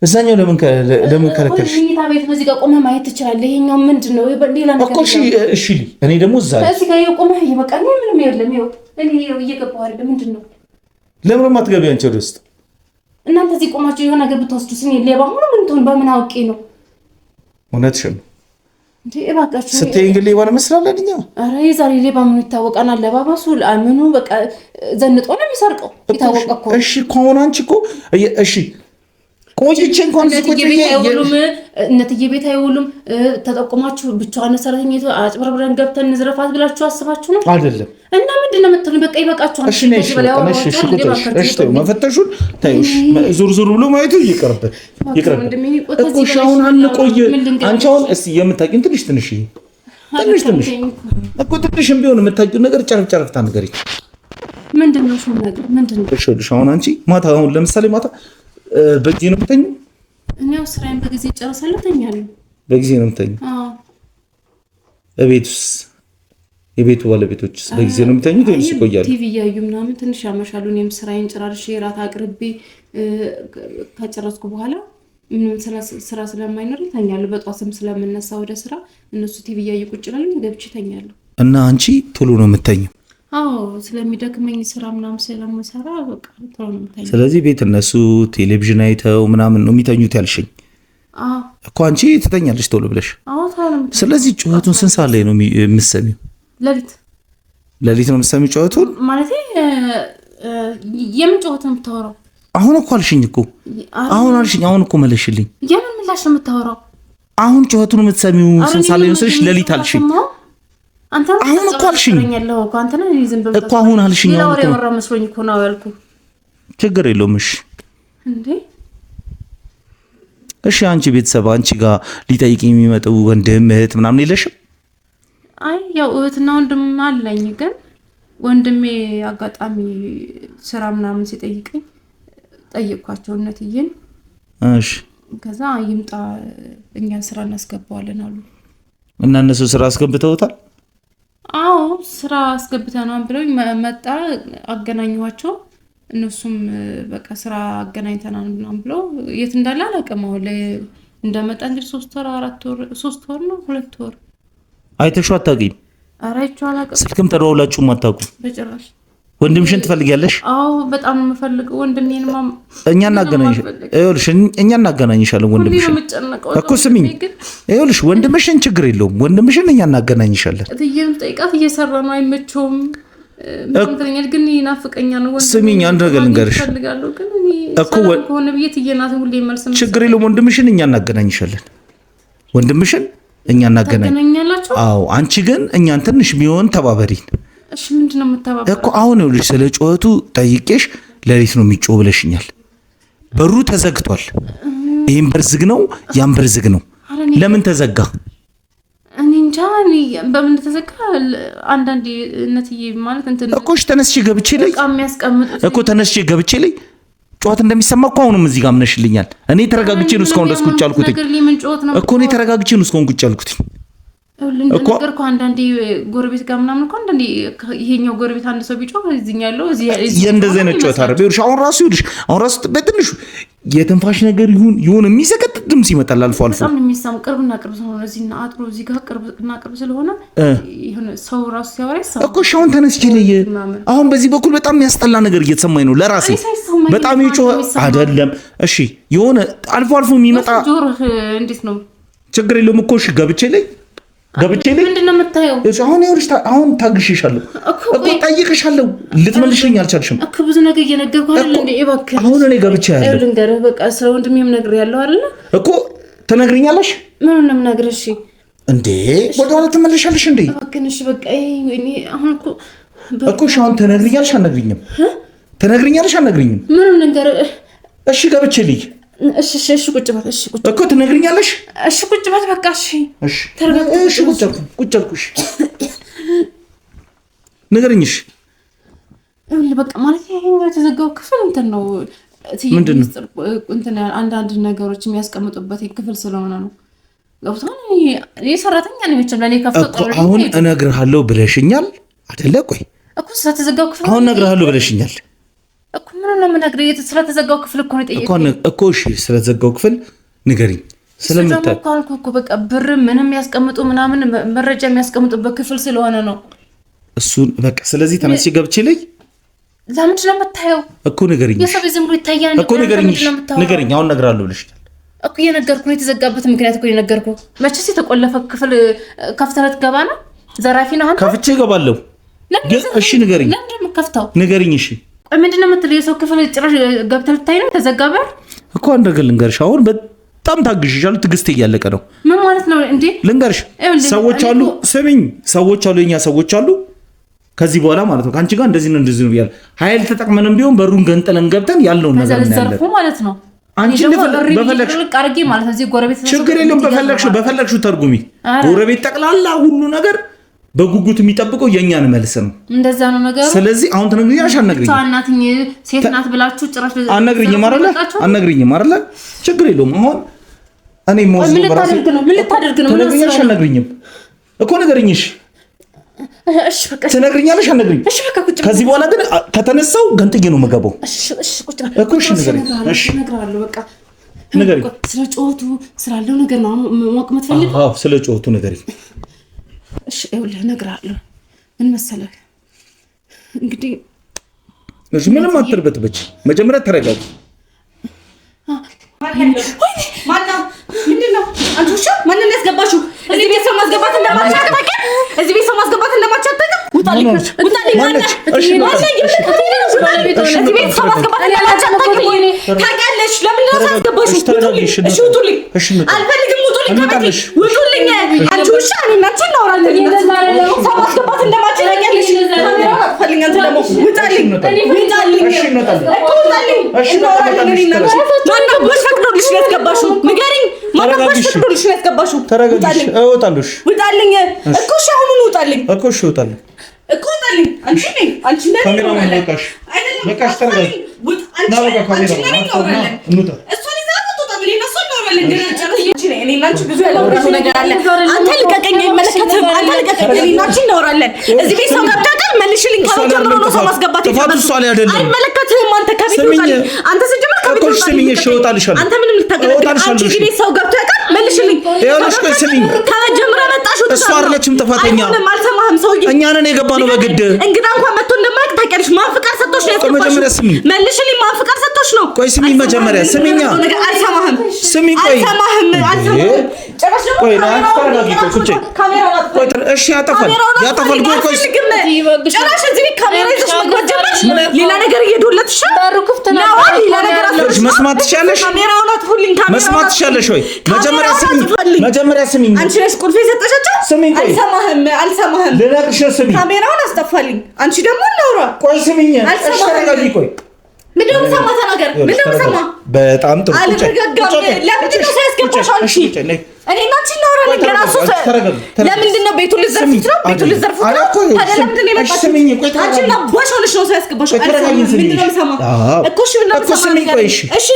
እዛኛው ለምን ከለከልሽ? መኝታ ቤት ነው። እዚህ ጋር ቆመህ ማየት ትችላለህ። ይሄኛው ምንድነው? ሌላ ነገር እኮ እሺ እኔ ደግሞ እዛ እዚህ ጋር ቆመህ በቃ ምንም የለም። ይኸው እኔ እየገባሁ አይደል? ምንድነው? ለምን ማትገቢ አንቺ ወደ ውስጥ? እናንተ እዚህ ቆማችሁ የሆነ ነገር ብትወስዱስ እኔ ሌባ ሆኖ ምን ትሆን? በምን አውቄ ነው? እውነትሽን ነው እንዴ? እባካችሁ ስትይ እንግዲህ ሌባ ነው መስላለኝ እኛ። ኧረ የዛሬ ሌባ ምኑ ይታወቃል? አለባበሱ ምኑ በቃ ዘንጦ ነው የሚሰርቀው። ይታወቃ እኮ። እሺ ከሆነ አንቺ እኮ እሺ ቆይቼ እንኳን እነትዬ ቤት አይውሉም። ተጠቁማችሁ ብቻዋን ሰራተኛይቱ አጭበርብረን ገብተን እንዝረፋት ብላችሁ አስባችሁ ነው አይደለም? እና ምንድነው የምትሉኝ? በቃ ይበቃችኋል። እሺ መፈተሹን ታዩሽ ዙር ብሎ ማየቱ ይቅርብ እኮ። አሁን አንቆይ። አንቺ አሁን እስቲ የምታውቂውን ትንሽ እኮ ትንሽም ቢሆን የምታውቂውን ነገር ጨረፍታ ነገር ምንድነው? እሱ ነገር ምንድነው? እሺ አሁን አንቺ ማታ አሁን ለምሳሌ ማታ በጊዜ ነው የምተኛው? እኔው ስራዬን በጊዜ ጨርሳለሁ፣ ተኛለሁ። በጊዜ ነው የምተኛው? አዎ። እቤቱስ የቤቱ ባለቤቶችስ በጊዜ ነው የምተኙት ወይስ ይቆያሉ? ቲቪ እያዩ ምናምን ትንሽ ያመሻሉ። እኔም ስራዬን ጨራርሼ እራት አቅርቤ ከጨረስኩ በኋላ ምንም ስራ ስለማይኖር ተኛለሁ። በጧትም ስለምነሳ ወደ ስራ እነሱ ቲቪ እያዩ ቁጭ ብለው ገብቼ ተኛለሁ። እና አንቺ ቶሎ ነው የምተኛው? አዎ ስለሚደክመኝ ስራ ምናምን ስለምሰራ በቃ ቶሎ ነው የምተኛው። ስለዚህ ቤት እነሱ ቴሌቪዥን አይተው ምናምን ነው የሚተኙት ያልሽኝ? አዎ እኮ አንቺ ትተኛለሽ ቶሎ ብለሽ? አዎ ቶሎ ነው የምተኛው። ስለዚህ ጩኸቱን ስንት ሰዓት ላይ ነው የምትሰሚው? ሌሊት ነው የምትሰሚው ጩኸቱን? ማለት የምን ጩኸት ነው የምታወራው? አሁን እኮ አልሽኝ እኮ አሁን አልሽኝ። አሁን እኮ መለሽልኝ። የምን ምላሽ ነው የምታወራው? አሁን ጩኸቱን የምትሰሚው ስንት ሰዓት ላይ ነው ስልሽ ሌሊት አልሽኝ። አሁን እኮ አልሽኝ እኮ አሁን አልሽኝ። አሁን እኮ ወራ መስሎኝ እኮ ነው ያልኩህ። ችግር የለውም። እሺ እንዴ እሺ አንቺ ቤተሰብ አንቺ ጋር ሊጠይቅ የሚመጡ ወንድም እህት ምናምን የለሽም? አይ ያው እህትና ወንድም አለኝ፣ ግን ወንድሜ አጋጣሚ ስራ ምናምን ሲጠይቀኝ ጠይቅኳቸው እነትዬን። እሺ ከዛ ይምጣ እኛ ስራ እናስገባዋለን አሉ። እና እነሱ ስራ አስገብተውታል? አዎ ስራ አስገብተናል ብለው መጣ። አገናኘኋቸው። እነሱም በቃ ስራ አገናኝተናል ምናምን ብለው የት እንዳለ አላውቅም። አሁን ላይ እንደመጣ እንግዲህ 3 ወር 4 ወር 3 ወር ነው 2 ወር። አይተሽው አታውቂም? ኧረ አይቼው አላውቅም። ስልክም ተደዋውላችሁም አታውቁም? በጭራሽ። ወንድምሽን ትፈልጊያለሽ? አዎ በጣም ነው የምፈልገው ወንድሜን። እኛ እናገናኝሻለን ወንድምሽን እኮ ስሚኝ፣ ይኸውልሽ ወንድምሽን ችግር የለውም፣ ወንድምሽን እኛ እናገናኝሻለን። እትዬም ጠይቃት እየሰራ ነው፣ አይመቸውም ምንድነው ግን ይናፍቀኛል ነው። ስሚኝ አንድ ነገር ልንገርሽ እኮ ከሆነ ብዬ ትየናት ሁሌ መልስ ችግር የለውም፣ ወንድምሽን እኛ እናገናኝሻለን። ወንድምሽን እኛ እናገናኛላችሁ። አዎ አንቺ ግን እኛን ትንሽ ቢሆን ተባበሪን። እሺ ምንድነው የምታባበረው እኮ? አሁን ይኸውልሽ ስለ ጩኸቱ ጠይቄሽ ሌሊት ነው የሚጮህ ብለሽኛል። በሩ ተዘግቷል። ይሄን በር ዝግ ነው፣ ያን በር ዝግ ነው። ለምን ተዘጋ? እኔ እንጃ በምን ተዘጋ። አንዳንዴ እነትዬ ማለት እንትን እኮ እሺ ተነስቼ ገብቼ ላይ እኮ ተነስቼ ገብቼ ላይ ጩኸት እንደሚሰማ እኮ አሁንም እዚህ ጋር አምነሽልኛል። እኔ ተረጋግቼ ነው እስካሁን ድረስ ቁጭ ያልኩት እኮ። እኔ ተረጋግቼ ነው እስካሁን ቁጭ ያልኩት እኮ። አንዳንዴ ጎረቤት ጋር ምናምን እኮ አንዳንዴ ይሄኛው ጎረቤት አንድ ሰው ቢጮህ እዚህኛ ያለው እዚህ የእንደዚህ አይነት ጩኸት አይደል? ይኸውልሽ አሁን ራሱ በትንሹ የትንፋሽ ነገር ይሁን የሚሰቀጥ ድምጽ ይመጣል አልፎ አልፎ። በጣም የሚሰማ ቅርብና ቅርብ ስለሆነ እዚህና አጥሩ እዚህ ጋር ቅርብና ቅርብ ስለሆነ ይሁን ሰው ራሱ ሲያወራ ይሰማል እኮ። አሁን ተነስቼ ላይ አሁን በዚህ በኩል በጣም የሚያስጠላ ነገር እየተሰማኝ ነው ለራሴ። በጣም ይጮህ አይደለም። እሺ የሆነ አልፎ አልፎ የሚመጣ ጆሮህ እንዴት ነው? ችግር የለውም እኮ። እሺ ገብቼ ላይ ምንድነው የምታየው? አሁን ታግሼሻለሁ እኮ ጠይቅሻለሁ፣ ልትመልሽኝ አልቻልሽም እኮ። ብዙ ነገር እየነገርኩህ አይደል እንዴ? እባክህ አሁን እኔ ገብቼ ያለው ልንገርህ፣ በቃ ስለ ወንድሜም ነግሬያለሁ አይደል እኮ። ትነግሪኛለሽ? ምኑን ነው የምነግርህ? እሺ እንዴ ወደኋላ ትመለሻለሽ እንዴ? እባክህ እሺ በቃ እኔ አሁን እኮ እሺ አሁን ትነግሪኛለሽ አልነግሪኝም? ትነግሪኛለሽ አልነግሪኝም? ምኑን ልንገርህ? እሺ ገብቼ ልይ። እሺ ቁጭ በል። እሺ ቁጭ እኮ ትነግሪኛለሽ? እሺ ቁጭ በል በቃ። እሺ ተረጋግጥ። እሺ ቁጭ አልኩሽ። ንገሪኝ። እሺ በቃ ማለት ይሄኛው የተዘጋው ክፍል እንትን ነው። ምንድን ነው እንትን አንዳንድ ነገሮች የሚያስቀምጡበት ክፍል ስለሆነ ነው። ገብቶሃል? የሰራተኛ ነው መቼም ለኔ ከፍቶ አሁን እነግርሃለሁ ብለሽኛል አይደለ? ቆይ እኮ ስለተዘጋው ክፍል አሁን እነግርሃለሁ ብለሽኛል እኮ ምን ነው የምነግርህ? ስለተዘጋው ክፍል እኮ ነው የጠየቀኝ እኮ። እሺ ስለተዘጋው ክፍል ንገሪኝ። ስለምታይ እኮ በቃ ብር ምንም ያስቀምጡ ምናምን መረጃ የሚያስቀምጡበት ክፍል ስለሆነ ነው እሱን በቃ። ስለዚህ ተነስቼ ገብቼ ላይ ለምንድን ነው የምታየው እኮ ንገሪኝ። የሰው ዝም ብሎ ይታያል እኮ ንገሪኝ። አሁን እነግርሃለሁ ብለሽኛል እኮ። እየነገርኩ ነው የተዘጋበት ምክንያት እኮ እየነገርኩ። መቼስ የተቆለፈ ክፍል ከፍተህ ልትገባ ነው? ዘራፊ ነው አንተ? ከፍቼ እገባለሁ ግን እሺ ንገሪኝ። ለምንድን ነው የምትከፍተው? ንገሪኝ። እሺ ምንድን ነው የምትለው? የሰው ክፍል ጭራሽ ገብተህ ልታይ ነው? ተዘጋ በር እኮ። አንድ ነገር ልንገርሽ፣ አሁን በጣም ታግሽሻለሁ። ትዕግስቴ እያለቀ ነው። ምን ማለት ነው እንዴ? ልንገርሽ፣ ሰዎች አሉ፣ ስሚኝ፣ ሰዎች አሉ፣ የኛ ሰዎች አሉ። ከዚህ በኋላ ማለት ነው ከአንቺ ጋር እንደዚህ ነው ብያለሁ። ኃይል ተጠቅመንም ቢሆን በሩን ገንጥለን ገብተን ያለውን ነገር እናያለን ማለት ነው። አንቺ በፈለግሽ አርጌ ማለት ነው። እዚህ ጎረቤት ችግር የለም። በፈለግሽው ተርጉሚ። ጎረቤት ጠቅላላ ሁሉ ነገር በጉጉት የሚጠብቀው የኛን መልስ ነው። እንደዛ ነው ነገሩ። ስለዚህ አሁን ትነግሪኛለሽ? አትነግሪኝም? እናትኝ ሴት ናት ብላችሁ ጭራሽ አትነግሪኝም አይደለ? ችግር የለውም። አሁን እኔ ሞዝ ነው በራሴ። ምን ልታደርግ ነው? ትነግሪኛለሽ? አትነግሪኝም እኮ ንገሪኝ። እሺ በቃ ትነግሪኛለሽ? አትነግሪኝም? እሺ በቃ ቁጭ። ከዚህ በኋላ ግን ከተነሳው ገንጥዬ ነው የምገባው። እሺ ቁጭ እኮ። እሺ ንገሪኝ። እሺ እነግርሃለሁ። በቃ ንገሪኝ። ስለ ጮቱ ስላለው ነገር ነው ማወቅ የምትፈልገው? አዎ ስለ ጮቱ ንገሪኝ። እሺ ይኸውልህ እነግርሃለሁ። ምን መሰለህ እንግዲህ እሺ ምንም አትርበትበች። መጀመሪያ ተረጋጊ። ማነው? ምንድን ነው? አንቺ ውሻ ማንን ያስገባሽው? እዚህ ቤት ሰው ማስገባት እንደማትችል አታውቂም? እዚህ ቤት ሰው ማስገባት እንደማትችል አታውቂም? ውጣልኝ! ማነሽ? እሺ እዚህ ቤት ሰው ማስገባት እንደማትችል አታውቂም? ታውቂያለሽ? ለምንድን ነው ያስገባሽው? እሺ ውጡልኝ! አልፈልግም! ውጡልኝ! ከቤቴ ውጡልኝ! አንቺ ውሻ እኔና አንቺ እናወራለን። ሰው ማስገባት እንደማትችል ታውቂያለሽ? አልፈልግም! አንተ ደግሞ ውጣልኝ! ውጣልኝ! እሺ እንወጣለን እኮ ውጣልኝ! እናወራለን እኔና አንቺ። ማነው ፈቅዶልሽ ነው ያስገባሽው? ንገሪኝ። ማነው ፈቅዶልሽ ነው ያስገባሽው? ተረጋግሽ። እወጣለሁ። ውጣልኝ እኮ እሺ። አሁኑን ውጣልኝ እኮ እሺ። እወጣለሁ እኮ ውጣልኝ። አንቺ ነኝ አንቺ ነኝ። ካሜራው ለቃሽ ለቃሽ። ተረጋግሽ። ውጣልኝ። ና በቃ ካሜራው እንውጣ። እሱን ይዛት ወጣ ብለኝ ነው ሰው ነው ያለ እንዴ? እኔ እና አንቺ ብዙ ያለው ነገር አለ። አንተ ልቀቀኝ፣ አይመለከትም። አንተ ልቀቀኝ። እኔ እና አንቺ እናወራለን። እዚህ ቤት ሰው ገብታ አይደል? መልሽልኝ። ከቤት ጀምሮ ነው ሰው ማስገባት አይደለም። አይመለከትም። አንተ ከቤት ውጣልኝ። አንተ ስጀምር ከቤት ውጣልኝ። ስሚኝ፣ እሺ እወጣልሻለሁ። አንተ ምንም ልታገለግል አንቺ እዚህ ቤት ሰው ገብታ አይደል? መልሽልኝ። ይኸውልሽ ቆይ ስሚኝ፣ ከመጀመሪያ መጣሽ እሷ አይደለችም ጥፋተኛ። አልሰማህም? ሰውዬ እኛ ነን የገባነው በግድ። እንግዳ እንኳን መጥቶ እንደማያውቅ ታውቂያለሽ። ማን ፍቃድ ሰጥቶሽ ነው ያስገባሽው? መጀመሪያ ስሚኝ፣ መልሽልኝ። ማን ፍቃድ ሰጥቶሽ ነው? ቆይ ስሚኝ፣ መጀመሪያ ስሚኛ። አልሰማህም? ስሚኝ፣ ቆይ አልሰማህም። ጭራሽ ነው ቆይ ና አስተራጋጊ ቆይ ቁጭ ቆይ እሺ፣ ያጠፋል ቆይ ጭራሽ እዚህ ካሜራ ይዘሽ መግባት ጀመርሽ። ሌላ ነገር እየዶለትሽ በሩ ክፍት ነው። ሌላ ነገር አትልሽ። መስማት ትችያለሽ? ካሜራውን አጥፉልኝ። ካሜራውን መስማት ትችያለሽ ወይ? መጀመሪያ ስሚኝ። አንቺ ነሽ ቁልፍ የሰጠሻቸው? ስሚኝ፣ ቆይ አልሰማህም። ልነግርሽ ስሚኝ። ካሜራውን አስጠፋልኝ። አንቺ ደግሞ እናውራ። ቆይ ስሚኝ። እሺ ተረጋጊ። ቆይ ምንድነው ሰማ? ተናገር። ምንድነው ሰማ? በጣም ጥሩ ቁጭ። ለምንድን ነው ሳያስገባሽ? አንቺ እኔ እና አንቺ እናወራለን። ገራሱ ለምንድን ነው ቤቱን ልትዘርፉት ነው? ቤቱን ልትዘርፉት ነው ታዲያ? ለምንድን ነው የመጣችው? አንቺ እና ቦሽ ሆነሽ ነው ሳያስገባሽ? ምንድነው ሰማ እኮ? እሺ ምንድነው ሰማ? እሺ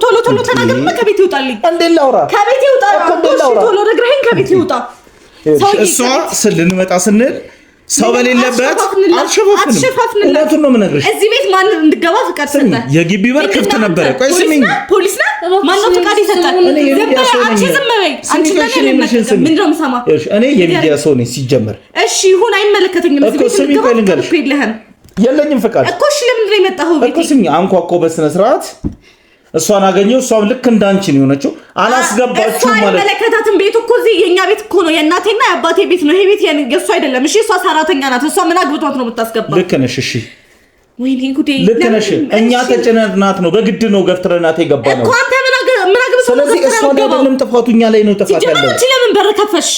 ቶሎ ተናገርና ከቤት ይውጣልኝ። እንዴት ላውራ? ከቤት ይውጣ። ቶሎ ነግረኸኝ ከቤት ይውጣ። እሷ ልንመጣ ስንል ሰው በሌለበት አልሸፋፍንም። እውነቱን ነው የምነግርሽ። እዚህ ቤት ማን እንድገባ ፍቃድ ሰጠ? የግቢ በር ክፍት ነበረ። ቆይ ስሚኝ፣ ፖሊስ ነው ማነው ፍቃድ ይሰጣል? አንቺ ዝም በይ። አንቺ ምንድን ነው የምሰማ? እኔ የሚዲያ ሰው ነኝ ሲጀመር። እሺ ይሁን፣ አይመለከተኝም። እዚህ ቤት እንድገባ የለኝም ፍቃድ እኮ። እሺ ለምንድን ነው የመጣኸው? ቤት እኮ ስሚኝ፣ አንኳኳ በስነ ስርዓት እሷን አገኘው። እሷም ልክ እንዳንቺ ነው የሆነችው። አላስገባችሁም ማለት አይመለከታትም። ቤቱ እኮ እዚህ የኛ ቤት እኮ ነው፣ የእናቴና የአባቴ ቤት ነው። ይሄ ቤት የእሱ አይደለም። እሺ እሷ ሰራተኛ ናት። እሷ ምን አግብቷት ነው የምታስገባ? ልክ ነሽ። እሺ ወይኔ ጉዴ፣ ልክ ነሽ። እኛ ተጨነናት ነው፣ በግድ ነው ገፍትረናት የገባ ነው እኮ። አንተ ምን አግብቷት? ስለዚህ እሷ አይደለም ጥፋቱ፣ እኛ ላይ ነው ጥፋት ያለው። አንቺ ለምን በር ከፈሽ?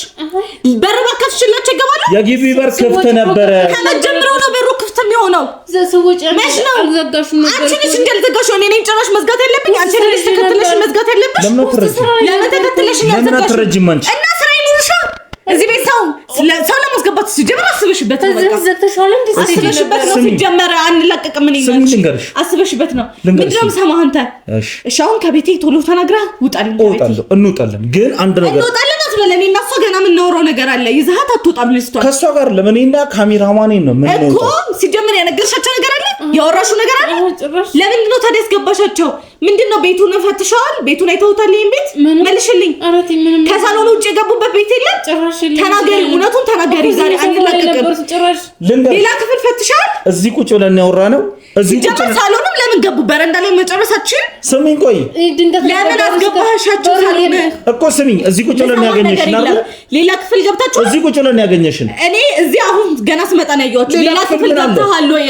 በር ባከፍሽላችሁ ይገባሉ። የግቢ በር ክፍት ነበረ። ከመጀመሪያው ነው በሩ ክፍት የሚሆነው። ዘሰዎች አልዘጋሹ ነበር። አንቺ ልጅ እንዳልዘጋሹ እኔ ነኝ ጭራሽ መዝጋት ያለብኝ። አንቺ ልጅ ተከትለሽ መዝጋት ያለብሽ። ለምን ተከትለሽ ያልዘጋሽው? እና ስራ ይኑርሽ። እዚህ ቤት ሰው ለማስገባት ሲጀምር አስበሽበት ነው። ዘግተሽዋል እንዴ? አስበሽበት ነው ሲጀምር። አንለቀቅም። ምን ይላል? አስበሽበት ነው። ምንድነው ሰማህ አንተ? እሺ አሁን ከቤቴ ቶሎ ተናግራ ውጣልኝ። እወጣለሁ። እንውጣለን። ግን አንድ ነገር እንውጣለን አትበል። እኔ እና እሷ ገና የምናወራው ነገር አለ። ይዘሃት አትወጣም ልጅቷ። ከእሷ ጋር ለምን እና ካሜራማኔ ነው ምን ነው እኮ ሲጀምር የነገርሻቸው ነገር አለ። ያወራሹ ነገር አለ? ለምንድን ነው ታዲያ ያስገባሻቸው? ምንድነው? ቤቱን ፈትሸዋል? ቤቱን አይተውታል? ይሄን ቤት መልሽልኝ። ከሳሎን ውጭ የገቡበት ቤት የለም? ተናገሪ፣ እውነቱን ተናገሪ። ዛሬ አንላቀቅም። ሌላ ክፍል ፈትሸዋል? እዚህ ቁጭ ብለን ያወራ ነው። እዚህ ቁጭ ብለን ሳሎንም ለምን ገቡ? በረንዳ ላይ መጨረሳችን። ስሚኝ፣ ቆይ ለምን አስገባሻቸው? ሳሎን እኮ ስሚኝ፣ እዚህ ቁጭ ብለን ያገኘሽን አይደል? ሌላ ክፍል ገብታችሁ? እዚህ ቁጭ ብለን ያገኘሽን እኔ እዚህ አሁን ገና ስመጣ ነው ያየኋችሁ። ሌላ ክፍል ገብተሃል ወይ?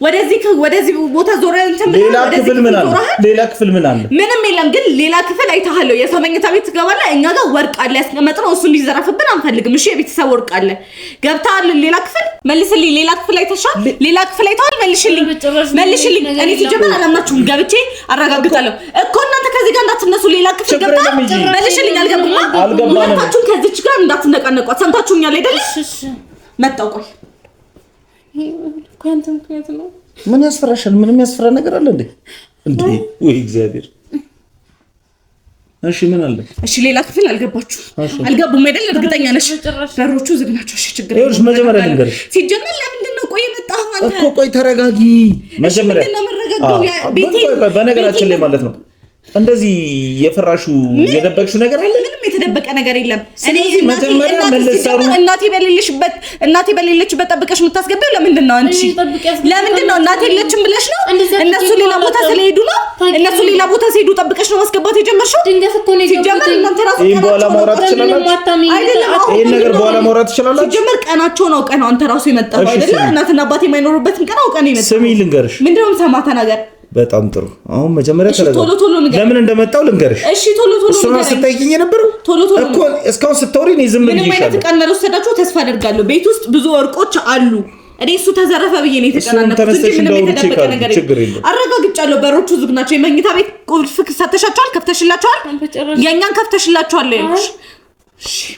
ወደዚህ ቦታ ዞረ እንትን ሌላ ክፍል ምን አለ? ሌላ ክፍል ምን አለ? ምንም የለም። ግን ሌላ ክፍል አይተሃል? የሰው መኝታ ቤት ትገባለህ። እኛ ጋር ወርቅ አለ ያስቀመጥነው፣ እሱ እንዲዘረፍብን አንፈልግም። እሺ የቤተሰብ ወርቅ አለ። ገብተሃል? ሌላ ክፍል መልስልኝ። ሌላ ክፍል አይተሻል? ሌላ ክፍል አይተሃል? መልሽልኝ። እኔ ሲጀመር አላምናችሁም። ገብቼ አረጋግጣለሁ እኮ እናንተ ከዚህ ጋር እንዳትነሱ። ሌላ ክፍል ገብተሃል? መልሽልኝ። አልገባንም። ከዚች ጋር እንዳትነቃነቋት። ሰምታችሁኛል አይደል? መጣው ቆይ ምን ያስፈራሻል? ምንም ያስፈራ ነገር አለ እንዴ? ወይ እግዚአብሔር። እሺ ምን አለ? እሺ ሌላ ክፍል አልገባችሁ? አልገቡም አይደል? እርግጠኛ ነሽ? በሮቹ ዝግ ናቸው። እሺ ችግር የለም። መጀመሪያ ልንገርሽ። ሲጀመር ለምንድን ነው ቆይ የመጣኸው አንተ? እኮ ቆይ ተረጋጊ። መጀመሪያ በነገራችን ላይ ማለት ነው እንደዚህ የፈራሹ የደበቅሽው ነገር አለ? ምንም የተደበቀ ነገር የለም። እኔ መጀመሪያ መልሰሩ እናቴ በሌለችበት ጠብቀሽ የምታስገቢው ለምንድን ነው? አንቺ ለምንድን ነው? እናቴ የለችም ብለሽ ነው? እነሱ ሌላ ቦታ ስለሄዱ ነው? እነሱ ሌላ ቦታ ሲሄዱ ጠብቀሽ ነው ማስገባት የጀመርሽው? ድንገት እኮ ነው ሲጀመር እናንተ ራሱ ይሄን በኋላ ማውራት ትችላላችሁ። ይሄን ነገር በኋላ ማውራት ትችላላችሁ። ሲጀመር ቀናቸው ነው። ቀን አንተ ራሱ የመጣው አይደለ? እናትና አባቴ የማይኖሩበትን ቀን አውቀን የመጣው። ስሚ ልንገርሽ። ምንድነው የምሰማህ ነገር? በጣም ጥሩ። አሁን መጀመሪያ ለምን እንደመጣው ልንገርሽ። እሺ ቶሎ እሱን አስጠይቂኝ የነበረው እኮ እስካሁን ስትወሪ ነው ዝም ብዬሽ። ምንም አይነት ቃል ወሰዳችሁ ተስፋ አደርጋለሁ። ቤት ውስጥ ብዙ ወርቆች አሉ። እኔ እሱ ተዘረፈ ብዬ ነው የተጨናነኩት እንጂ ምንም የተደበቀ ነገር የለም። አረጋግጫለሁ። በሮቹ ዝግ ናቸው። የመኝታ ቤት ቁልፍ ሰተሻቸዋል? ከፍተሽላቸዋል? የእኛን ከፍተሽላቸዋል ያልኩሽ።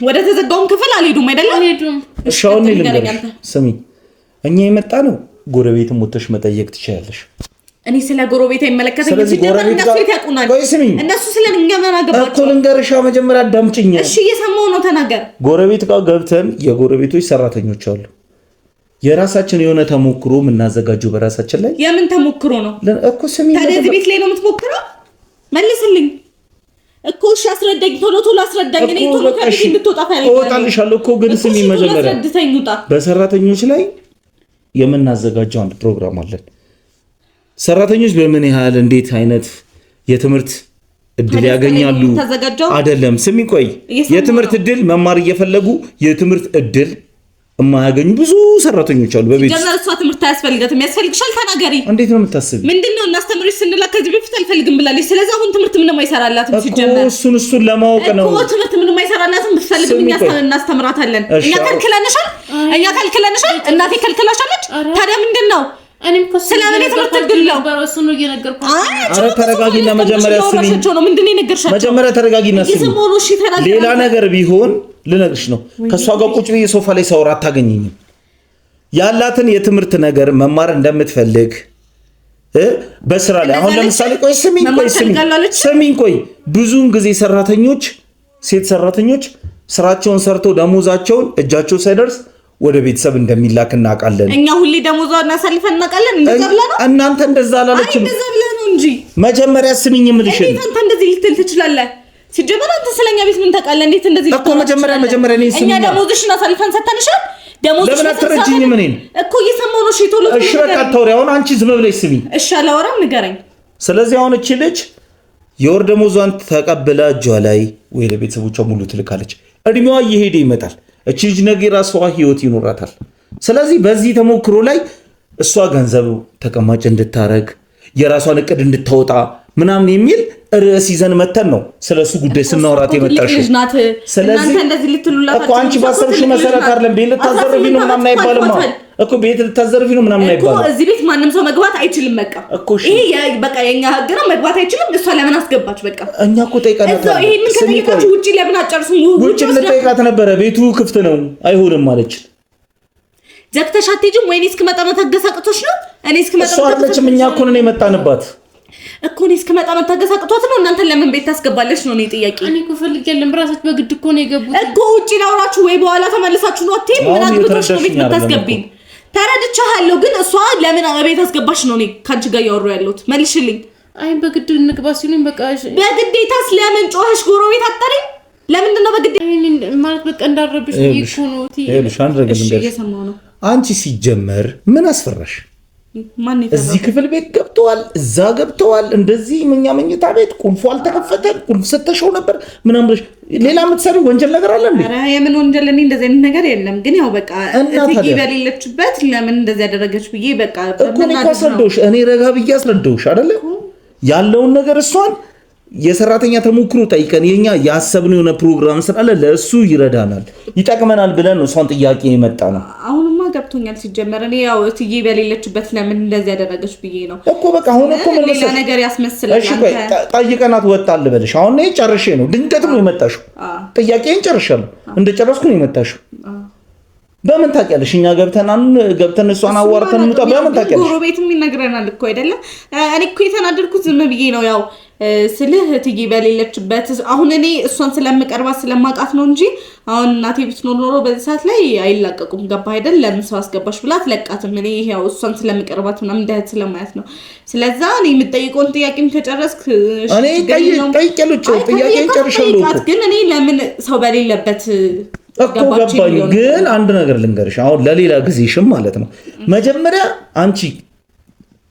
ወደ ተዘጋውን ክፍል አልሄዱም አይደለም? አልሄዱም። እሺ አሁን ልንገርሽ። ስሚ እኛ የመጣ ነው ጎረቤትም ወጥተሽ መጠየቅ ትችያለሽ። እኔ ስለ ጎረቤት አይመለከተኝም። እነሱ ያውቁናል። እነሱ ስለኛ ምን አገባቸው እኮ ልንገርሽ። መጀመሪያ አዳምጪኝ። እሺ እየሰማሁ ነው። ተናገር። ጎረቤት ጋር ገብተን የጎረቤቶች ሰራተኞች አሉ። የራሳችን የሆነ ተሞክሮ የምናዘጋጀው በራሳችን ላይ። የምን ተሞክሮ ነው እኮ? ስሚ ታዲያ እዚህ ቤት ላይ ነው የምትሞክረው? መልስልኝ እኮ። እሺ አስረዳኝ፣ ቶሎ አስረዳኝ። እኔ ቶሎ ከቤት እንድትወጣ ፈልጋለሁ። እወጣልሻለሁ እኮ ግን ስሚ መጀመሪያ በሰራተኞች ላይ የምናዘጋጀው አንድ ፕሮግራም አለን። ሰራተኞች በምን ያህል እንዴት አይነት የትምህርት እድል ያገኛሉ? አይደለም ስሚ ቆይ፣ የትምህርት እድል መማር እየፈለጉ የትምህርት እድል የማያገኙ ብዙ ሰራተኞች አሉ በቤት። ጀመር እሷ ትምህርት አያስፈልጋትም። ያስፈልግሻል? ተናገሪ። እንዴት ነው የምታስቢ? ምንድነው እናስተምርሽ ስንላት ከዚህ በፊት አልፈልግም ብላለች። ስለዚህ አሁን ትምህርት ምንም አይሰራላትም። ሲጀመር እሱን ለማወቅ ነው እኮ ትምህርት ምንም አይሰራላትም። ብትፈልግም እኛ እናስተምራታለን። እኛ ከልክለንሻል? እናቴ ከልክላሻለች? ታዲያ ምንድነው? እኔም እኮ ስለምን ትምህርት እድል ነው እሱ ነው እየነገርኩት። አረ ተረጋጊና መጀመሪያ ስሚ። ምንድነው የነገርሻቸው? መጀመሪያ ተረጋጊና ስሚ። ሌላ ነገር ቢሆን ልነግርሽ ነው። ከሷ ጋር ቁጭ ብዬ ሶፋ ላይ ሳወራ አታገኘኝም። ያላትን የትምህርት ነገር መማር እንደምትፈልግ በስራ ላይ አሁን ለምሳሌ ቆይ ስሚኝ ቆይ ብዙውን ጊዜ ሴት ሰራተኞች ስራቸውን ሰርተው ደሞዛቸውን እጃቸው ሳይደርስ ወደ ቤተሰብ እንደሚላክ እናውቃለን። እኛ ሁሌ ደሞዛውን እናሳልፈን እናውቃለን። እንደዛ ብላ ነው እናንተ እንደዛ አላለችም። እንደዛ ብላ ነው እንጂ መጀመሪያ ስሚኝ የምልሽ አንተ እንደዚህ ልትል ትችላለህ። ሲጀመር አንተ ስለኛ ቤት ምን ታውቃለህ? እንዴት እንደዚህ እኮ መጀመሪያ እኔ ስሚኝ። እኛ ደሞዝሽን አሳልፈን ሰጥተንሻል። ደሞዝሽን ለምን አትረጂኝም? እኔን እኮ እየሰማሁ ነው። እሺ ቶሎ እሺ በቃ አታውሪ። አሁን አንቺ ዝም ብለሽ ስሚኝ። እሺ አላወራም፣ ንገረኝ። ስለዚህ አሁን እቺ ልጅ የወር ደሞዟን ተቀብላ እጇ ላይ ወይ ለቤተሰቦቿ ሙሉ ትልካለች። እድሜዋ እየሄደ ይመጣል። እቺ ልጅ ነገ ራሷ ህይወት ይኖራታል። ስለዚህ በዚህ ተሞክሮ ላይ እሷ ገንዘብ ተቀማጭ እንድታረግ የራሷን እቅድ እንድታወጣ ምናምን የሚል ርዕስ ይዘን መተን ነው ስለሱ ጉዳይ ስናወራት የመጣሽው። ስለዚህ እንደዚህ ልትሉላት እኮ አንቺ ባሰብሽው መሰረት አይደለም። ቤት ልታዘርፊ ነው ምናምን አይባልም እኮ። ቤት ልታዘርፊ ነው ምናምን አይባልም እኮ። እዚህ ቤት ማንም ሰው መግባት አይችልም። በቃ ይሄ በቃ የኛ ህግ ነው። መግባት አይችልም። እሷ ለምን አስገባች? በቃ እኛ እኮ ጠይቀናት ነበር። ይሄ ምን ከጠይቃችሁ ውጪ ለምን አጨርሱም? ውጪ ልንጠይቃት ነበረ። ቤቱ ክፍት ነው አይሆንም ማለች። ዘግተሽ አትሄጂም ወይ? እኔ እስክመጣ መታገስ አቅቶሽ ነው? እኔ እስክመጣ እሷ አለችም። እኛ እኮ ነን የመጣንባት እኮ። እኔ እስክመጣ መታገስ አቅቶት ነው? እናንተ ለምን ቤት ታስገባለች ነው እኔ ጥያቄ። እኔ እኮ ፈልጌ የለም ራሳችሁ በግድ እኮ ነው የገቡት እኮ። ውጪ ላውራችሁ ወይ በኋላ ተመልሳችሁ ነው አትይም? ምን አግብቶሽ ነው ቤት የምታስገቢኝ? ተረድሽ አስረድቻለሁ ግን እሷ ለምን ቤት አስገባሽ ነው እኔ ካንቺ ጋር ያወራው ያለሁት መልሽልኝ አይ በግድ እንግባ ሲሉኝ በቃ በግዴታስ ለምን ጮኸሽ ጎረቤት አጠሪኝ ለምንድን ነው በግዴ ማለት በቃ እንዳረብሽ ይኮኖቲ እየሰማው ነው አንቺ ሲጀመር ምን አስፈራሽ ማን ይተባው እዚህ ክፍል ቤት ገብተዋል እዛ ገብተዋል እንደዚህ መኝታ ቤት ቁልፉ አልተከፈተም ቁልፍ ሰተሽው ነበር ምናምን ብለሽ ሌላ የምትሰሪው ወንጀል ነገር አለ እንዴ? ኧረ የምን ወንጀል እኔ እንደዚህ አይነት ነገር የለም ግን ያው በቃ እትዬ በሌለችበት ለምን እንደዚህ ያደረገች ብዬ በቃ እኮ አስረዳሁሽ እኔ ረጋ ብዬ አስረዳሁሽ አይደለ ያለውን ነገር እሷን የሰራተኛ ተሞክሮ ጠይቀን የኛ ያሰብነው የሆነ ፕሮግራም ስላለ ለእሱ ይረዳናል ይጠቅመናል ብለን እሷን ጥያቄ የመጣ ነው አሁንማ ገብቶኛል ሲጀመር እኔ ያው እትዬ በሌለችበት ለምን እንደዚህ ያደረገች ብዬ ነው እኮ በቃ አሁን እኮ ሌላ ነገር ያስመስላል እሺ ጠይቀናት ወጣል ልበልሽ አሁን እኔ ጨርሼ ነው ድንገት ነው የመጣሽው ጥያቄን ጨርሻለሁ እንደጨረስኩ ነው የመጣሽው በምን ታውቂያለሽ እኛ ገብተን እሷን አዋርተን እንውጣ በምን ታውቂያለሽ ጎረቤትም ይነግረናል እኮ አይደለ እኔ እኮ የተናደድኩት ዝም ብዬ ነው ያው ስልህ እትዬ በሌለችበት አሁን እኔ እሷን ስለምቀርባት ስለማውቃት ነው እንጂ አሁን እናቴ ብትኖር ኖሮ በዚህ ሰዓት ላይ አይላቀቁም ገባ አይደል ለምን ሰው አስገባሽ ብላ አትለቃትም እኔ ያው እሷን ስለምቀርባት ምናምን እንደት ስለማያት ነው ስለዚህ እኔ የምጠይቀውን ጥያቄም ከጨረስክ እኔ ጠይቄልኝ ጥያቄን ጨርሻለሁ እኮ ግን እኔ ለምን ሰው በሌለበት እኮ ገባኝ ግን አንድ ነገር ልንገርሽ አሁን ለሌላ ጊዜሽም ማለት ነው መጀመሪያ አንቺ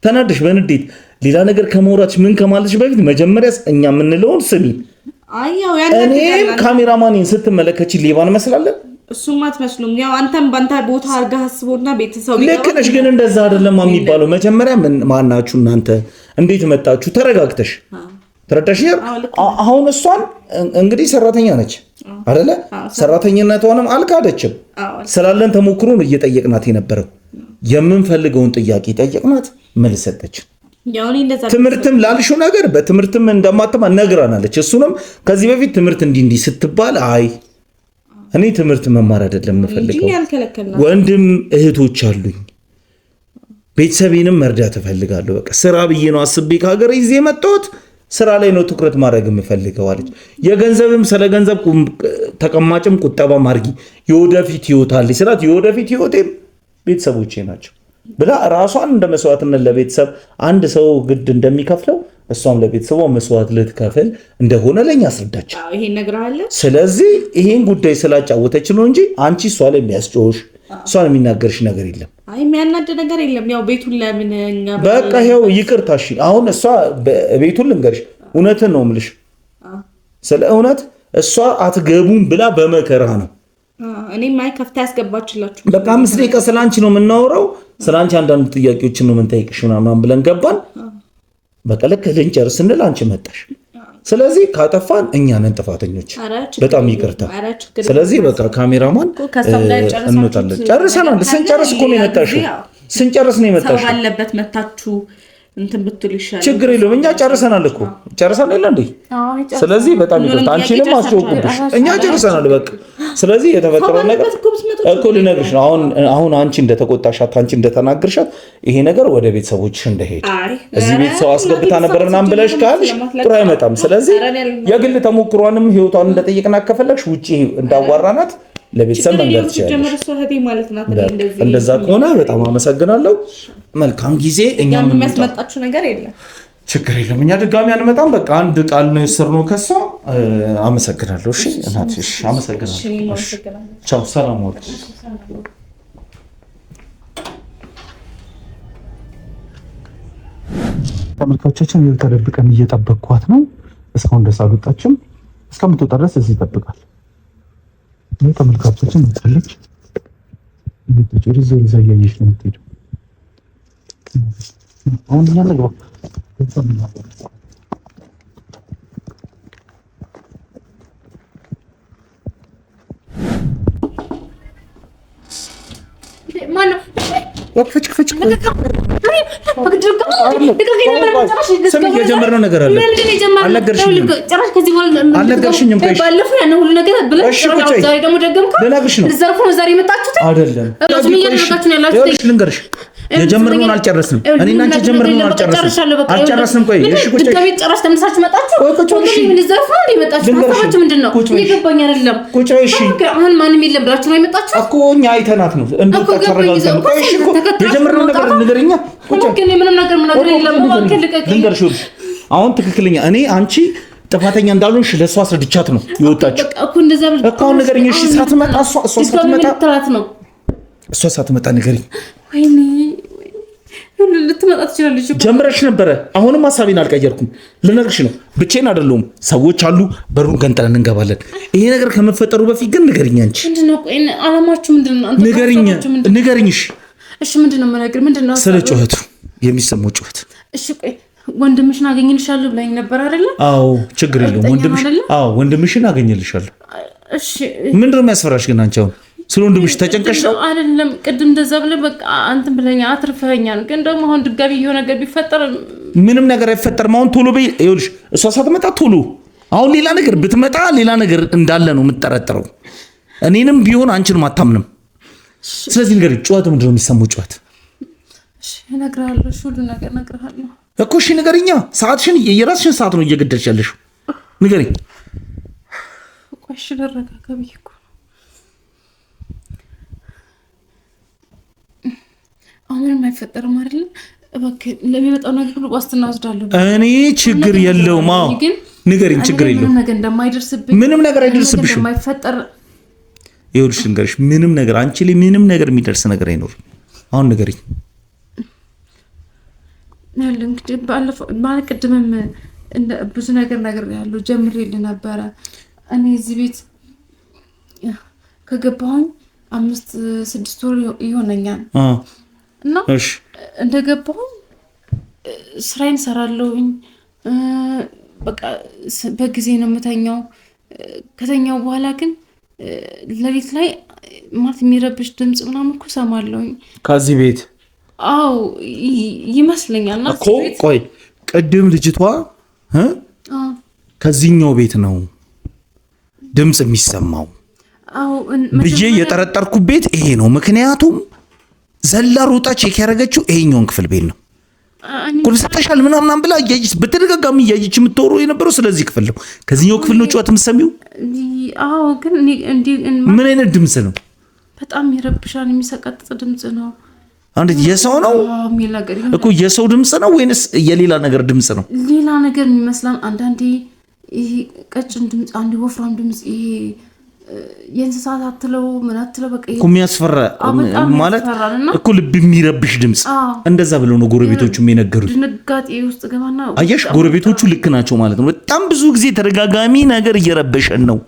ተናደሽ በንዴት ሌላ ነገር ከመውራትሽ ምን ከማለትሽ በፊት መጀመሪያ እኛ የምንለውን ስሚ አያው እኔም ካሜራማኔን ስትመለከቺ ሌባን መስላለን እሱማ አትመስሉም ያው አንተም ባንታ ቦታ አርጋ አስቦና ቤተሰብ ልክ ነሽ ግን እንደዛ አይደለም የሚባለው መጀመሪያ ማናችሁ እናንተ እንዴት መጣችሁ ተረጋግተሽ ተረዳሽኝ አሁን እሷን እንግዲህ ሰራተኛ ነች አይደለ ሰራተኝነቷንም አልካደችም ስላለን ተሞክሮን እየጠየቅናት የነበረው የምንፈልገውን ጥያቄ ጠየቅናት መልስ ሰጠች ትምህርትም ላልሽው ነገር በትምህርትም እንደማትማ ነግራናለች እሱንም ከዚህ በፊት ትምህርት እንዲህ ስትባል አይ እኔ ትምህርት መማር አይደለም የምፈልገው ወንድም እህቶች አሉኝ ቤተሰቤንም መርዳት እፈልጋለሁ በቃ ስራ ብዬ ነው አስቤ ከሀገር ይዤ መጣሁት ስራ ላይ ነው ትኩረት ማድረግ የምፈልገው አለች የገንዘብም ስለ ገንዘብ ተቀማጭም ቁጠባም አድርጊ የወደፊት ህይወት አለኝ ስላት የወደፊት ህይወቴም ቤተሰቦቼ ናቸው ብላ ራሷን እንደ መስዋዕትነት ለቤተሰብ አንድ ሰው ግድ እንደሚከፍለው እሷም ለቤተሰቧ መስዋዕት ልትከፍል እንደሆነ ለኛ አስረዳች ይሄ ነግራለ ስለዚህ ይሄን ጉዳይ ስላጫወተች ነው እንጂ አንቺ እሷ ላይ የሚያስጮሽ እሷን የሚናገርሽ ነገር የለም አይ የሚያናድ ነገር የለም ያው ቤቱን ለምንኛ በቃ ይሄው ይቅርታሽ አሁን እሷ ቤቱን ልንገርሽ እውነትን ነው የምልሽ ስለ እውነት እሷ አትገቡም ብላ በመከራ ነው እኔ ማይ ከፍታ ያስገባችላችሁ በቃ 5 ደቂቃ ስላንቺ ነው የምናወራው ስላንቺ አንዳንድ ጥያቄዎችን ነው የምንጠይቅሽ ምናምን ብለን ገባን በቃ ልክ ልንጨርስ ስንል አንቺ መጣሽ ስለዚህ ካጠፋን እኛ ነን ጥፋተኞች በጣም ይቅርታ ስለዚህ በቃ ካሜራማን እንወጣለን ጨርሰናል ስንጨርስ እኮ ነው የመጣሽው ስንጨርስ ነው የመጣሽው ሰው ባለበት መታችሁ እንትን ብትል ይሻላል ችግር የለውም እኛ ጨርሰናል እኮ ጨርሰናል እንዴ ስለዚህ በጣም ይቅርታ አንቺንም አስጨውቁብሽ እኛ ጨርሰናል በቃ ስለዚህ የተፈጠረው ነገር እኮ ልነግርሽ ነው አሁን አንቺ እንደተቆጣሻት አንቺ እንደተናገርሻት ይሄ ነገር ወደ ቤተሰቦችሽ እንደሄድ እዚህ ቤተሰብ አስገብታ ነበር ምናምን ብለሽ ካልሽ ጥሩ አይመጣም ስለዚህ የግል ተሞክሯንም ህይወቷን እንደጠየቅና ከፈለግሽ ውጪ እንዳዋራናት ለቤተሰብ መንገር ትችላለሽ እንደዛ ከሆነ በጣም አመሰግናለሁ መልካም ጊዜ እኛም የሚያስመጣችሁ ነገር የለም ችግር የለም እኛ ድጋሚ አንመጣም በቃ አንድ ቃል ነው የሰርነው ከሷ አመሰግናለሁ እሺ እናትሽ አመሰግናለሁ ቻው ሰላም ዋሉ ተመልካቾቻችን ተደብቀን እየጠበቅኳት ነው እስካሁን ደስ አልወጣችም እስከምትወጣ ድረስ እዚህ ይጠብቃል ተመልካቾቻችን ትፈልግ ወደ ዞር እያየሽ ነው የምትሄደው አሁን እኛ ልግባ ማነው ወክፈች የጀመርነው ነገር አለ አልነገርሽኝም ባለፈው ያን ሁሉ ነገር ብለሽ ዛሬ ደግሞ ደገምከው ልዘርፉ ነው ዛሬ የመጣችሁት አይደለም ልንገርሽ የጀመርነውን አልጨረስንም። እኔና አንቺ የጀመርነውን አልጨረስንም። ቆይ እሺ፣ ቁጭ ድጋሜ ጨራሽ ተመሳችሁ መጣችሁ። ምን ዘርፋ እንደ መጣችሁ ሀሳባችሁ ምንድነው? እየገባኝ አይደለም። ቁጭ እሺ። አሁን ማንም የለም ብላችሁ ነው የመጣችሁ እኮ እኛ አይተናት ነው እንደው ተረጋግተን። ቆይ እሺ፣ የጀመርነውን ነገር ንገረኛ። ቁጭ ግን ምንም ነገር የለም። ባንክ ልቀቀኝ። ልንገርሽ አሁን ትክክለኛ እኔ አንቺ ጥፋተኛ እንዳልሆንሽ ለሷ አስረድቻት ነው የወጣችው እኮ እንደዛ ብለሽ እኮ አሁን ንገረኝ። እሺ ሳትመጣ እሷ ሳትመጣ ንገረኝ። ወይኔ ልትመጣ ትችላለች እኮ ጀምረሽ ነበረ። አሁንም ሀሳቤን አልቀየርኩም። ልነግርሽ ነው ብቻዬን አይደለሁም። ሰዎች አሉ። በሩን ገንጥለን እንገባለን። ይሄ ነገር ከመፈጠሩ በፊት ግን ንገረኝ። አንቺ ምንድነው? ቆይ አላማችሁ ምንድነው? አንተ ንገረኝ። እሺ ምንድነው የምነግርህ? ምንድነው ስለ ጩኸቱ የሚሰማው ጩኸት? እሺ ቆይ ወንድምሽን አገኝልሻለሁ ብላኝ ነበር አይደለ? አዎ ችግር የለውም። ወንድምሽን አገኝልሻለሁ። እሺ ምንድነው የሚያስፈራሽ ግን? አንቺ አሁን ስለ ወንድምሽ ተጨንቀሽ ነው አይደለም? ቅድም እንደዛ ብለህ በቃ አንተም ብለኛ አትርፈኛል። ግን ደግሞ አሁን ድጋሚ የሆነ ነገር ቢፈጠር ምንም ነገር አይፈጠርም። አሁን ቶሎ በይ። ይኸውልሽ እሷ ሳትመጣ ቶሎ አሁን ሌላ ነገር ብትመጣ ሌላ ነገር እንዳለ ነው የምጠረጥረው። እኔንም ቢሆን አንቺንም አታምንም። ስለዚህ ንገሪኝ፣ ጩኸቱ ምንድነው የሚሰማው ጩኸት? እሺ እነግርሃለሁ። ሁሉ ነገር እነግርሃለሁ እኮ እሺ ንገሪኛ። ሰዓትሽን የራስሽን ሰዓት ነው እየገደልሽ ያለሽው። ንገሪኝ። ቆይ እሺ ልረጋጋ ብዬሽ እኮ አሁን ምንም አይፈጠርም አይደል? እባክህ ለሚመጣው ነገር ሁሉ ዋስትና ወስዳለሁ። እኔ ችግር የለውም። አዎ ንገሪኝ፣ ችግር የለውም። ምንም ነገር እንደማይደርስብኝ፣ ምንም ነገር አይደርስብሽም። እንደማይፈጠር ይኸውልሽ ንገርሽ፣ ምንም ነገር አንቺ ላይ ምንም ነገር የሚደርስ ነገር አይኖርም። አሁን ንገሪኝ። ያለ እንግዲህ ባለፈው ቅድምም ብዙ ነገር ያለው ጀምሬልህ ነበረ። እኔ እዚህ ቤት ከገባሁኝ 5-6 ወር ይሆነኛል እና እንደገባሁኝ ስራዬን ሰራለሁኝ። በቃ በጊዜ ነው የምተኛው። ከተኛው በኋላ ግን ሌሊት ላይ ማለት የሚረብሽ ድምፅ ምናምን እኮ ሰማለሁኝ ከዚህ ቤት። አዎ ይመስለኛል። እና እኮ ቆይ ቅድም ልጅቷ ከዚህኛው ቤት ነው ድምፅ የሚሰማው ብዬ የጠረጠርኩ ቤት ይሄ ነው። ምክንያቱም ዘላ ሮጣ ቼክ ያደረገችው ይሄኛውን ክፍል ቤት ነው። ቁልፍ ሰጠሻል ምናምን ብላ እያየች በተደጋጋሚ እያየች የምትወሩ የነበረው ስለዚህ ክፍል ነው። ከዚህኛው ክፍል ነው ጩኸት የምትሰሚው? አዎ። ግን ምን አይነት ድምፅ ነው? በጣም ይረብሻል። የሚሰቀጥጥ ድምፅ ነው። አንዴት የሰው ነው እኮ የሰው ድምፅ ነው ወይንስ የሌላ ነገር ድምፅ ነው? ሌላ ነገር የሚመስላል። አንዳንዴ ይሄ ቀጭን ድምፅ፣ አንዴ ወፍራም ድምፅ፣ ይሄ የእንስሳት አትለው ምን አትለው በቃ እኮ የሚያስፈራ ማለት እኮ ልብ የሚረብሽ ድምፅ። እንደዛ ብለው ነው ጎረቤቶቹ የሚነገሩት። ድንጋጤ ውስጥ ገባና አየሽ፣ ጎረቤቶቹ ልክ ናቸው ማለት ነው። በጣም ብዙ ጊዜ ተደጋጋሚ ነገር እየረበሸን ነው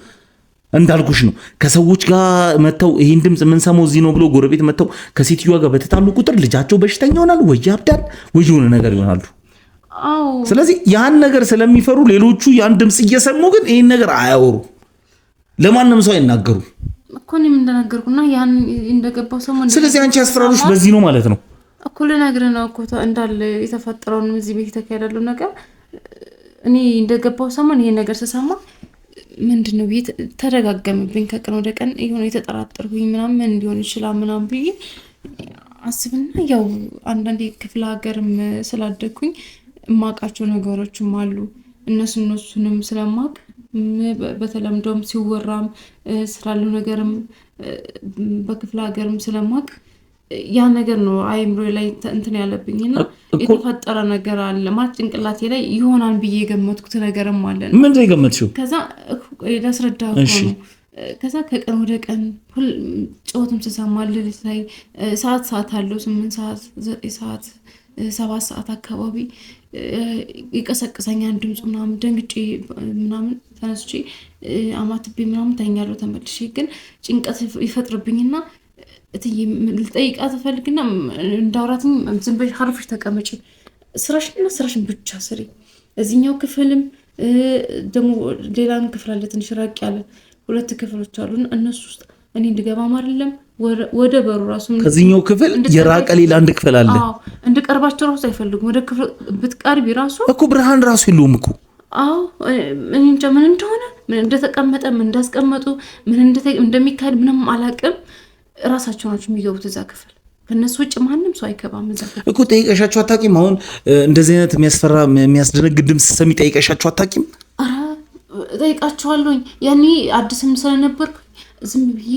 እንዳልኩሽ ነው። ከሰዎች ጋር መተው ይሄን ድምፅ የምንሰማው እዚህ ነው ብሎ ጎረቤት መተው ከሴትዮዋ ጋር በተጣሉ ቁጥር ልጃቸው በሽተኛ ይሆናል ወይ ያብዳል ወይ የሆነ ነገር ይሆናሉ። ስለዚህ ያን ነገር ስለሚፈሩ ሌሎቹ ያን ድምፅ እየሰሙ ግን ይሄን ነገር አያወሩ፣ ለማንም ሰው አይናገሩ እኮ እኔም እንደነገርኩና ያን እንደገባው ሰሞን። ስለዚህ አንቺ ያስፈራሩሽ በዚህ ነው ማለት ነው እኮ። ልነግርህ ነው እኮ እንዳለ የተፈጠረውን እዚህ ቤት የተካሄደው ነገር። እኔ እንደገባው ሰሞን ይሄን ነገር ስሰማ ምንድነው ቤት ተደጋገመብኝ። ከቀን ወደ ቀን የሆነ የተጠራጠርኩኝ ምናምን ምን ሊሆን ይችላል ምናምን ብዬ አስብና ያው አንዳንዴ ክፍለ ሀገርም ስላደግኩኝ የማውቃቸው ነገሮችም አሉ። እነሱንም ስለማውቅ በተለምዶም ሲወራም ስላለው ነገርም በክፍለ ሀገርም ስለማውቅ ያ ነገር ነው አይምሮ ላይ እንትን ያለብኝና የተፈጠረ ነገር አለ ማለት ጭንቅላቴ ላይ ይሆናል ብዬ የገመትኩት ነገርም አለ። ምን ላይ ገመትሽው? ከዛ ላስረዳህ እኮ ነው። ከዛ ከቀን ወደ ቀን ጩኸትም ስሰማ ሌሊት ላይ ሰዓት አለው 8 ሰዓት 9 ሰዓት 7 ሰዓት አካባቢ ይቀሰቅሰኛል ድምፁ ምናምን። ደንግጬ ምናምን ተነስቼ አማትቤ ምናምን ተኛለሁ ተመልሼ። ግን ጭንቀት ይፈጥርብኝና እትዬ ልጠይቃት ፈልግና እንዳውራትም ዝም ብለሽ አርፈሽ ተቀመጪ፣ ስራሽን ብቻ ስሪ። እዚህኛው ክፍልም ደግሞ ሌላም ክፍል አለ ትንሽ ራቅ ያለ 2 ክፍሎች አሉና እነሱ ውስጥ እኔ እንድገባም አይደለም ወደ በሩ ራሱ ከዚህኛው ክፍል የራቀ ሌላ አንድ ክፍል አለ። አዎ እንድቀርባቸው ራሱ አይፈልጉም። ወደ ክፍል ብትቀርቢ ራሱ እኮ ብርሃን ራሱ የለውም እኮ። አዎ እኔ እንጃ ምን እንደሆነ ምን እንደተቀመጠ ምን እንዳስቀመጡ ምን እንደሚካሄድ ምንም አላውቅም። ራሳቸው ናቸው የሚገቡት እዛ ክፍል። ከነሱ ውጭ ማንም ሰው አይገባም እኮ። ጠይቀሻቸው አታውቂም? አሁን እንደዚህ አይነት የሚያስፈራ የሚያስደነግጥ ድምፅ ስትሰሚ ጠይቀሻቸው አታውቂም? ጠይቃቸዋለሁኝ። ያኔ አዲስም ስለነበርኩ ዝም ብዬ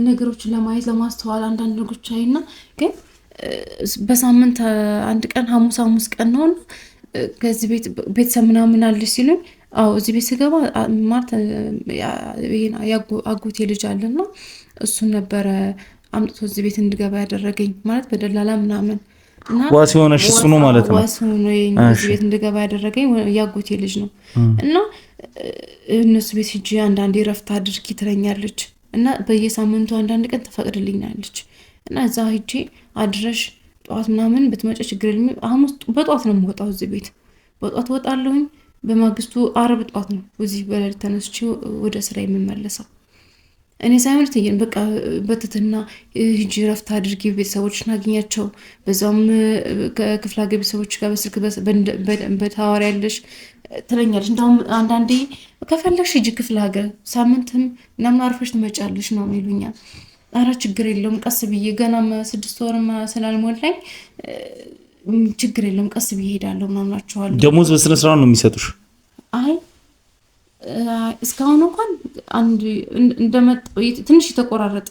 ነገሮችን ለማየት ለማስተዋል አንዳንድ ነገሮች አይና ግን በሳምንት አንድ ቀን ሐሙስ ቀን ነውና ከዚህ ቤተሰብ ምናምን አለች ሲሉኝ አዎ እዚህ ቤት ስገባ ማለት አጎቴ ልጅ አለና እሱን ነበረ አምጥቶ እዚህ ቤት እንድገባ ያደረገኝ ማለት በደላላ ምናምን እና ዋስ የሆነሽ እሱ ነው ማለት ነው። ዋስ ሆኖ እዚህ ቤት እንድገባ ያደረገኝ ያጎቴ ልጅ ነው እና እነሱ ቤት ሂጂ አንዳንዴ ረፍት አድርጊ ትለኛለች እና በየሳምንቱ አንዳንድ ቀን ትፈቅድልኛለች እና እዛ ሂጂ አድረሽ ጠዋት ምናምን ብትመጪ ችግር የለም። ሐሙስ በጠዋት ነው የምወጣው እዚህ ቤት በጠዋት ወጣለሁኝ። በማግስቱ ዓርብ ጠዋት ነው እዚህ በሌሊት ተነስቼ ወደ ስራ የምመለሰው። እኔ ሳይሆን ትይን በቃ በትትና ሂጂ ረፍት አድርጊ ቤተሰቦችን አግኛቸው በዛውም ከክፍለ ሀገር ቤተሰቦች ጋር በስልክ በታወሪያለሽ ትለኛለች። እንደውም አንዳንዴ ከፈለግሽ ሂጂ ክፍለ ሀገር ሳምንትም ምናምን አርፈሽ ትመጫለሽ ነው ይሉኛል። ኧረ ችግር የለውም ቀስ ብዬ ገናም 6 ወርም ስላልሞላኝ ችግር የለውም ቀስ ብዬ እሄዳለሁ ምናምን እላቸዋለሁ። ደሞዝ በስነ ስርዓት ነው የሚሰጡሽ? አይ እስካሁን እንኳን አንድ እንደመጣሁ ትንሽ የተቆራረጠ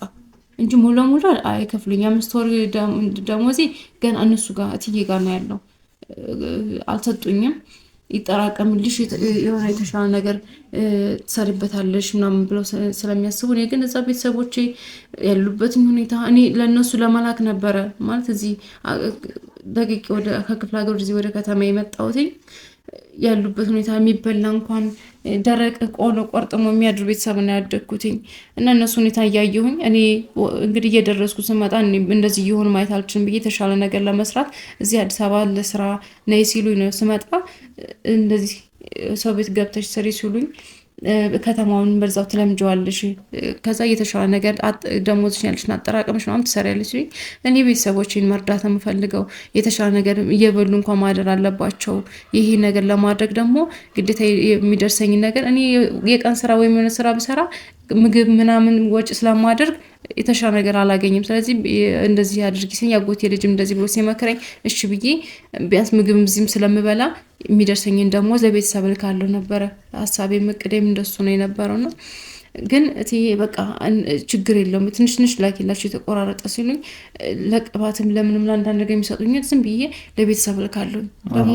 እንጂ ሙሉ ለሙሉ አይከፍሉኝ። 5 ወር ደሞዜ ገና እነሱ ጋር እትዬ ጋር ነው ያለው። አልሰጡኝም። ይጠራቀምልሽ የሆነ የተሻለ ነገር ትሰሪበታለሽ ምናምን ብለው ስለሚያስቡ እኔ ግን እዛ ቤተሰቦቼ ያሉበትን ሁኔታ እኔ ለነሱ ለመላክ ነበረ ማለት እዚህ ደቂቅ ወደ ከክፍለ ሀገር ወደ ከተማ የመጣሁት ያሉበት ሁኔታ የሚበላ እንኳን ደረቅ ቆሎ ቆርጥሞ የሚያድር ቤተሰብ ነው ያደግኩትኝ እና እነሱ ሁኔታ እያየሁኝ እኔ እንግዲህ እየደረስኩ ስመጣ እንደዚህ እየሆኑ ማየት አልችልም ብዬ የተሻለ ነገር ለመስራት እዚህ አዲስ አበባ ለስራ ነይ ሲሉኝ ነው ስመጣ እንደዚህ ሰው ቤት ገብተሽ ስሪ ሲሉኝ ከተማውን በዛው ትለምጀዋለሽ ከዛ የተሻለ ነገር ደሞዝሽ ያለሽን አጠራቀምሽ ምናምን ትሰሪያለሽ። እኔ ቤተሰቦቼን መርዳት የምፈልገው የተሻለ ነገር እየበሉ እንኳን ማደር አለባቸው። ይሄ ነገር ለማድረግ ደግሞ ግዴታ የሚደርሰኝ ነገር እኔ የቀን ስራ ወይም የሆነ ስራ ብሰራ ምግብ ምናምን ወጪ ስለማደርግ የተሻለ ነገር አላገኝም። ስለዚህ እንደዚህ አድርጊ ሲኝ ያጎቴ ልጅም እንደዚህ ብሎ ሲመክረኝ እሺ ብዬ ቢያንስ ምግብ እዚህም ስለምበላ የሚደርሰኝን ደግሞ ለቤተሰብ ልካለሁ ነበረ። ሀሳቤ እቅዴም እንደሱ ነው የነበረው ነው። ግን እቲ በቃ ችግር የለውም ትንሽ ላኪላችሁ የተቆራረጠ ሲሉኝ ለቅባትም ለምንም ለአንዳንድ ነገር የሚሰጡኝ ዝም ብዬ ለቤተሰብ ልካለሁ። ደግሞ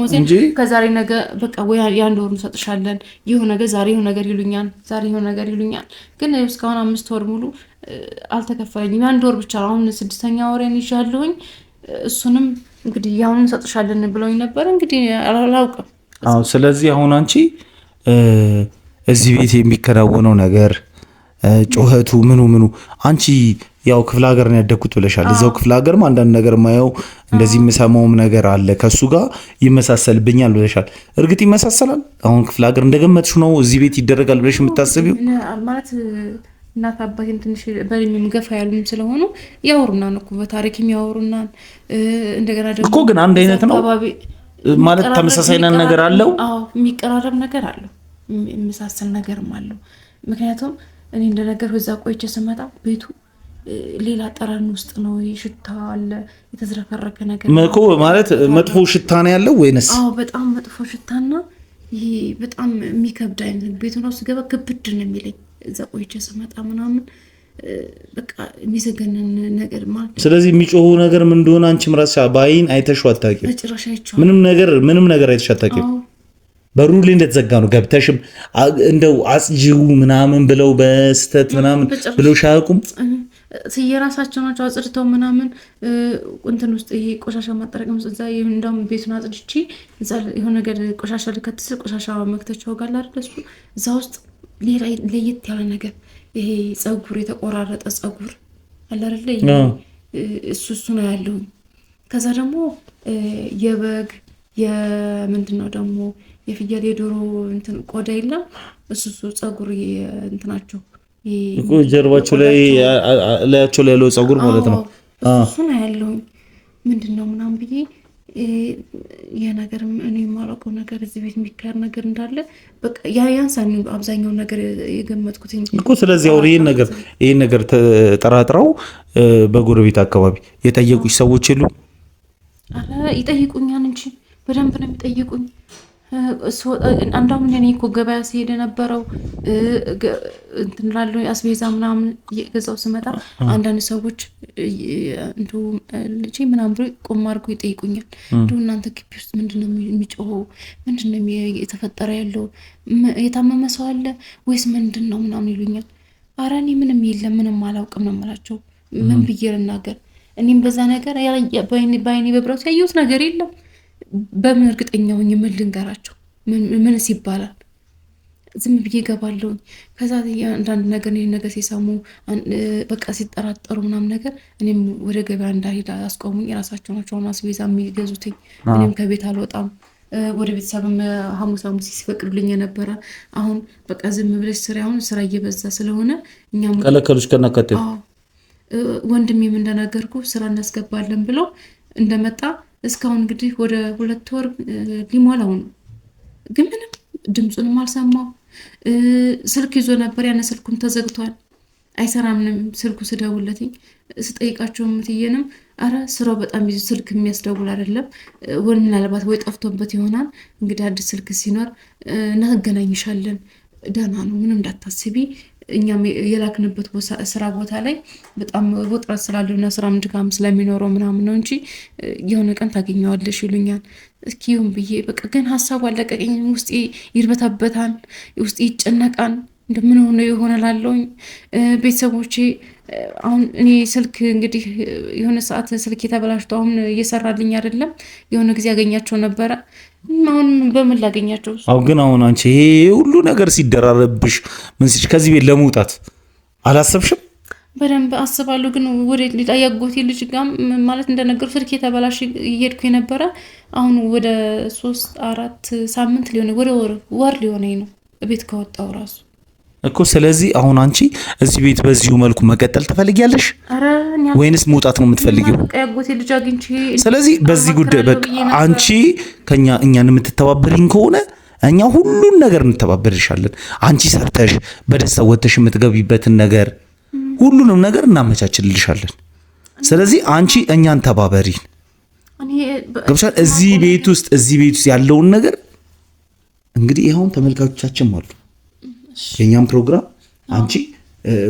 ከዛሬ ነገ በቃ ወይ ያን ወር እንሰጥሻለን ይሁን ነገር ዛሬ ይሁን ነገር ይሉኛል ዛሬ ይሁን ነገር ይሉኛል። ግን እስካሁን 5 ወር ሙሉ አልተከፈለኝም። ያን ወር ብቻ አሁን 6ኛ ወሬን ይሻለሁኝ። እሱንም እንግዲህ ያሁን እንሰጥሻለን ብለውኝ ነበር። እንግዲህ አላውቅም። አዎ ስለዚህ አሁን አንቺ እዚህ ቤት የሚከናወነው ነገር ጮኸቱ ምኑ አንቺ ያው ክፍለ ሀገር ነው ያደግኩት ብለሻል። እዛው ክፍለ ሀገርም አንዳንድ ነገር ማየው እንደዚህ የምሰማውም ነገር አለ ከሱ ጋር ይመሳሰልብኛል ብለሻል። እርግጥ ይመሳሰላል? አሁን ክፍለ ሀገር እንደገመትሽ ነው እዚህ ቤት ይደረጋል ብለሽ የምታስቢው? ማለት እናት አባቴን ትንሽ በእድሜም ገፋ ያሉም ስለሆኑ ያወሩናል እኮ በታሪክም ያወሩናል። እንደገና ደግሞ እኮ ግን አንድ አይነት ነው ማለት ተመሳሳይ ነገር አለው። አዎ የሚቀራረብ ነገር አለው የሚመሳሰል ነገርም አለው። ምክንያቱም እኔ እንደነገርኩ እዛ ቆይቼ ስመጣ ቤቱ ሌላ ጠረን ውስጥ ነው። ሽታ አለ የተዝረከረከ ነገር እኮ ማለት መጥፎ ሽታ ነው ያለው ወይንስ? አዎ በጣም መጥፎ ሽታና ይሄ በጣም የሚከብድ አይነት ቤቱ ነው። ስገባ ክብድ ነው የሚለኝ እዛ ቆይቼ ስመጣ ምናምን በቃ የሚዘገነን ነገር ማለት። ስለዚህ የሚጮሁ ነገር ምን እንደሆነ አንቺም ራስሽ በአይን አይተሽው አታውቂም? በጭራሽ አይቼው ምንም ነገር አይተሽ አታውቂም? በሩ ላይ እንደተዘጋ ነው። ገብተሽም እንደው አጽጂው ምናምን ብለው በስተት ምናምን ብለው ሻቁም የራሳቸው ናቸው አጽድተው ምናምን እንትን ውስጥ ይሄ ቆሻሻ ማጠራቀም እዛ እንደውም ቤቱን አጽድቼ እዛ የሆነ ነገር ቆሻሻ ልከትስ ቆሻሻ መክተቻው ጋር አይደል እሱ እዛ ውስጥ ሌላ ለየት ያለ ነገር ይሄ ጸጉር የተቆራረጠ ጸጉር አለ አይደል እሱ ነው ያለው። ከዛ ደግሞ የበግ የምንድነው ደግሞ የፍየል የዶሮ እንትን ቆዳ የለም እሱ ጸጉር እንትናቸው እኮ ጀርባቸው ላይ ላያቸው ላይ ያለው ጸጉር ማለት ነው። እሱ ነው ያለው። ምንድነው ምናምን ብዬ የነገር እኔ የማላውቀው ነገር እዚህ ቤት የሚካሄድ ነገር እንዳለ በቃ ያንሳን አብዛኛው ነገር የገመትኩት እኮ። ስለዚህ አሁን ይሄን ነገር ተጠራጥረው በጎረቤት አካባቢ የጠየቁሽ ሰዎች የሉ? አረ ይጠይቁኛል እንጂ በደንብ ነው የሚጠይቁኝ። አንዳውም እኔ እኮ ገበያ ሲሄድ የነበረው እንትን ላለው አስቤዛ ምናምን እየገዛው ስመጣ አንዳንድ ሰዎች እንዱ ልጅ ምናምን ብሎ ቆም አድርገው ይጠይቁኛል። እንዱ እናንተ ግቢ ውስጥ ምንድነው የሚጮኸው? ምንድነው የተፈጠረ ያለው? የታመመ ሰው አለ ወይስ ምንድነው ምናምን ይሉኛል። ኧረ እኔ ምንም የለም ምንም አላውቅም ነው የምላቸው። ምን ብዬ ልናገር? እኔም በዛ ነገር በአይኔ በብረቱ ያየሁት ነገር የለም። በምን እርግጠኛ ሆኜ ምን ልንገራቸው? ምንስ ይባላል? ዝም ብዬ እገባለሁ። ከዛ አንዳንድ ነገር ይሄን ነገር ሲሰሙ በቃ ሲጠራጠሩ ምናምን ነገር እኔም ወደ ገበያ እንዳልሄድ አስቆሙኝ። የራሳቸው ናቸው አስቤዛ የሚገዙትኝ። እኔም ከቤት አልወጣም። ወደ ቤተሰብም ሐሙስ ሲፈቅዱልኝ የነበረ አሁን በቃ ዝም ብለሽ ስራ አሁን ስራ እየበዛ ስለሆነ እኛም ከለከሉሽ ከናከተ ወንድሜም እንደነገርኩ ስራ እናስገባለን ብለው እንደመጣ እስካሁን እንግዲህ ወደ 2 ወር ሊሞላው ነው። ግን ምንም ድምፁንም አልሰማው። ስልክ ይዞ ነበር፣ ያነ ስልኩም ተዘግቷል፣ አይሰራምንም። ስልኩ ስደውልለትኝ ስጠይቃቸው ምትየንም አረ ስራው በጣም ይዞ ስልክ የሚያስደውል አይደለም ወይ ምናልባት ወይ ጠፍቶበት ይሆናል። እንግዲህ አዲስ ስልክ ሲኖር እናገናኝሻለን፣ ደህና ነው ምንም እንዳታስቢ። እኛም የላክንበት ስራ ቦታ ላይ በጣም ውጥረት ስላለውና ስራም ድካም ስለሚኖረው ምናምን ነው እንጂ የሆነ ቀን ታገኘዋለሽ ይሉኛል። እስኪሁን ብዬ በቃ ግን ሀሳቡ አለቀቀኝ። ውስጤ ይርበታበታል፣ ውስጤ ይጨነቃል። እንደምን ሆኖ የሆነ ላለውኝ ቤተሰቦቼ አሁን እኔ ስልክ እንግዲህ የሆነ ሰዓት ስልክ የተበላሽቶ አሁን እየሰራልኝ አይደለም። የሆነ ጊዜ ያገኛቸው ነበረ። አሁን በምን ላገኛቸው? ግን አሁን አንቺ ይሄ ሁሉ ነገር ሲደራረብሽ ከዚህ ቤት ለመውጣት አላሰብሽም? በደንብ አስባለሁ። ግን ወደ ሌላ ያጎቴ ልጅ ጋር ማለት እንደነገሩ ስልክ የተበላሽ እየሄድኩ የነበረ አሁን ወደ 3-4 ሳምንት ሊሆነ ወደ ወር ሊሆነኝ ነው ቤት ከወጣው ራሱ እኮ። ስለዚህ አሁን አንቺ እዚህ ቤት በዚሁ መልኩ መቀጠል ትፈልጊያለሽ ወይንስ መውጣት ነው የምትፈልጊው? ስለዚህ በዚህ ጉዳይ በቃ አንቺ እኛን የምትተባበሪን ከሆነ እኛ ሁሉን ነገር እንተባበርሻለን። አንቺ ሰርተሽ በደስታ ወጥተሽ የምትገቢበትን ነገር ሁሉንም ነገር እናመቻችልሻለን። ስለዚህ አንቺ እኛን ተባበሪን። ገብሻል? እዚህ ቤት ውስጥ ያለውን ነገር እንግዲህ ይሄውን ተመልካቾቻችን አሉ። የኛም ፕሮግራም አንቺ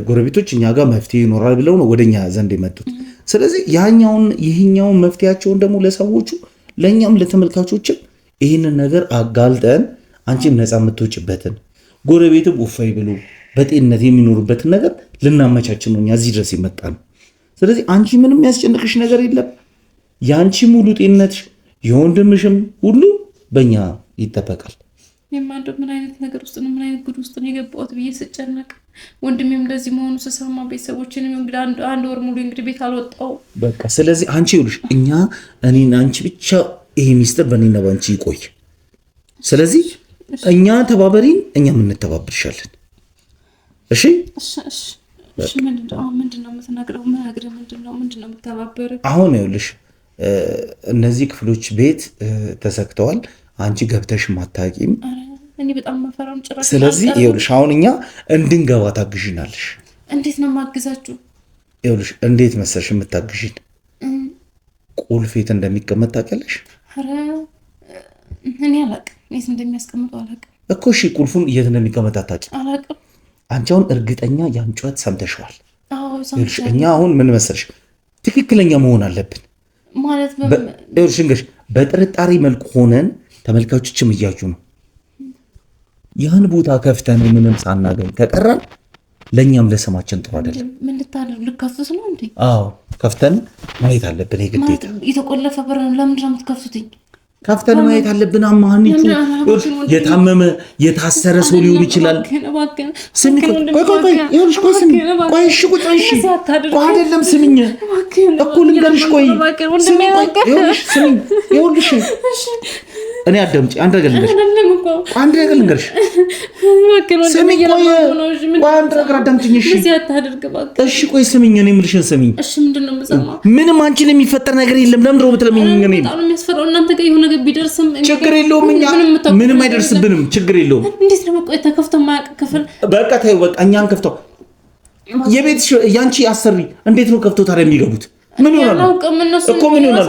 ጎረቤቶች እኛ ጋር መፍትሄ ይኖራል ብለው ነው ወደኛ ዘንድ የመጡት። ስለዚህ ይሄኛውን መፍትሄያቸውን ደግሞ ለሰዎቹ ለኛም ለተመልካቾችም ይህንን ነገር አጋልጠን አንቺም ነፃ የምትወጭበትን ጎረቤትም ወፋይ ብሎ በጤንነት የሚኖሩበትን ነገር ልናመቻች ነው እኛ እዚህ ድረስ ይመጣል። ስለዚህ አንቺ ምንም ያስጨንቅሽ ነገር የለም። ያንቺ ሙሉ ጤንነትሽ የወንድምሽም ሁሉ በእኛ ይጠበቃል። የማንደው ምን አይነት ነገር ውስጥ ነው ምን አይነት ጉድ ውስጥ ነው የገባሁት ብዬ ስጨነቅ ወንድሜም እንደዚህ መሆኑ ስሰማ ቤተሰቦችንም እንግዲህ አንድ ወር ሙሉ እንግዲህ ቤት አልወጣው በቃ። ስለዚህ አንቺ ይኸውልሽ እኔና አንቺ ብቻ ይሄ ሚስጥር በእኔና በአንቺ ይቆይ። ስለዚህ እኛ ተባበሪን፣ እኛም እንተባበርሻለን። እሺ ምንድነው የምትነግረው? ምንድነው የምትተባበረው? አሁን ይኸውልሽ እነዚህ ክፍሎች ቤት ተዘግተዋል። አንቺ ገብተሽ ማታቂም። እኔ በጣም መፈራም ጭራሽ። ስለዚህ ይኸውልሽ አሁን እኛ እንድንገባ ታግዢናለሽ። እንዴት ነው ማግዛችሁ? ይኸውልሽ እንዴት መሰልሽ የምታግዢን? ቁልፍ የት እንደሚቀመጥ ታውቂያለሽ? ኧረ እኔ አላውቅም፣ የት እንደሚያስቀምጠው አላውቅም እኮ። እሺ ቁልፉን የት እንደሚቀመጥ አታውቂም? አላውቅም። አንቺ አሁን እርግጠኛ ያን ጩኸት ሰምተሽዋል? አዎ ሰምተሽ። እኛ አሁን ምን መሰልሽ ትክክለኛ መሆን አለብን ማለት ይኸውልሽ እንግዲህ በጥርጣሬ መልኩ ሆነን ተመልካቾችም እያዩ ነው። ያን ቦታ ከፍተን ምንም ሳናገኝ ከቀረን ለኛም ለስማችን ጥሩ አይደለም። ምን ልታደርግ ልከፍቱት ነው እንዴ? አዎ ከፍተን ማየት አለብን። የግዴታ የተቆለፈ በር ነው። ለምንድን ነው የምትከፍቱትኝ? ከፍተን ማየት አለብን። አማህኒቱ የታመመ የታሰረ ሰው ሊሆን ይችላል። ስሚኝ፣ ቆይ እሺ፣ ቁጭ እሺ፣ ቆይ አይደለም ስሚኝ እኮ ልንገርሽ፣ ቆይ ይኸውልሽ፣ እኔ አዳምጪ፣ አንድ ነገር ልንገርሽ። ስሚኝ ቆይ አንድ ነገር አዳምጪኝ እሺ እሺ ቆይ ስሚኝ እኔ የምልሽን ስሚኝ እሺ ምንድነው የምሰማው ምንም አንቺ ላይ የሚፈጠር ነገር የለም ለምን ነው የምትለምኝ እኔ በጣም የሚያስፈራው እናንተ ጋር የሆነ ነገር ቢደርስም ችግር የለውም እኛ ምንም አይደርስብንም ችግር የለውም እንዴት ነው ቆይ ተከፍቶ ማያውቅ ክፍል በቃ ተይው በቃ እኛን ከፍተው የቤትሽ ያንቺ አሰሪ እንዴት ነው ከፍተው ታዲያ የሚገቡት ምን ይሆናል እኮ ምን ይሆናል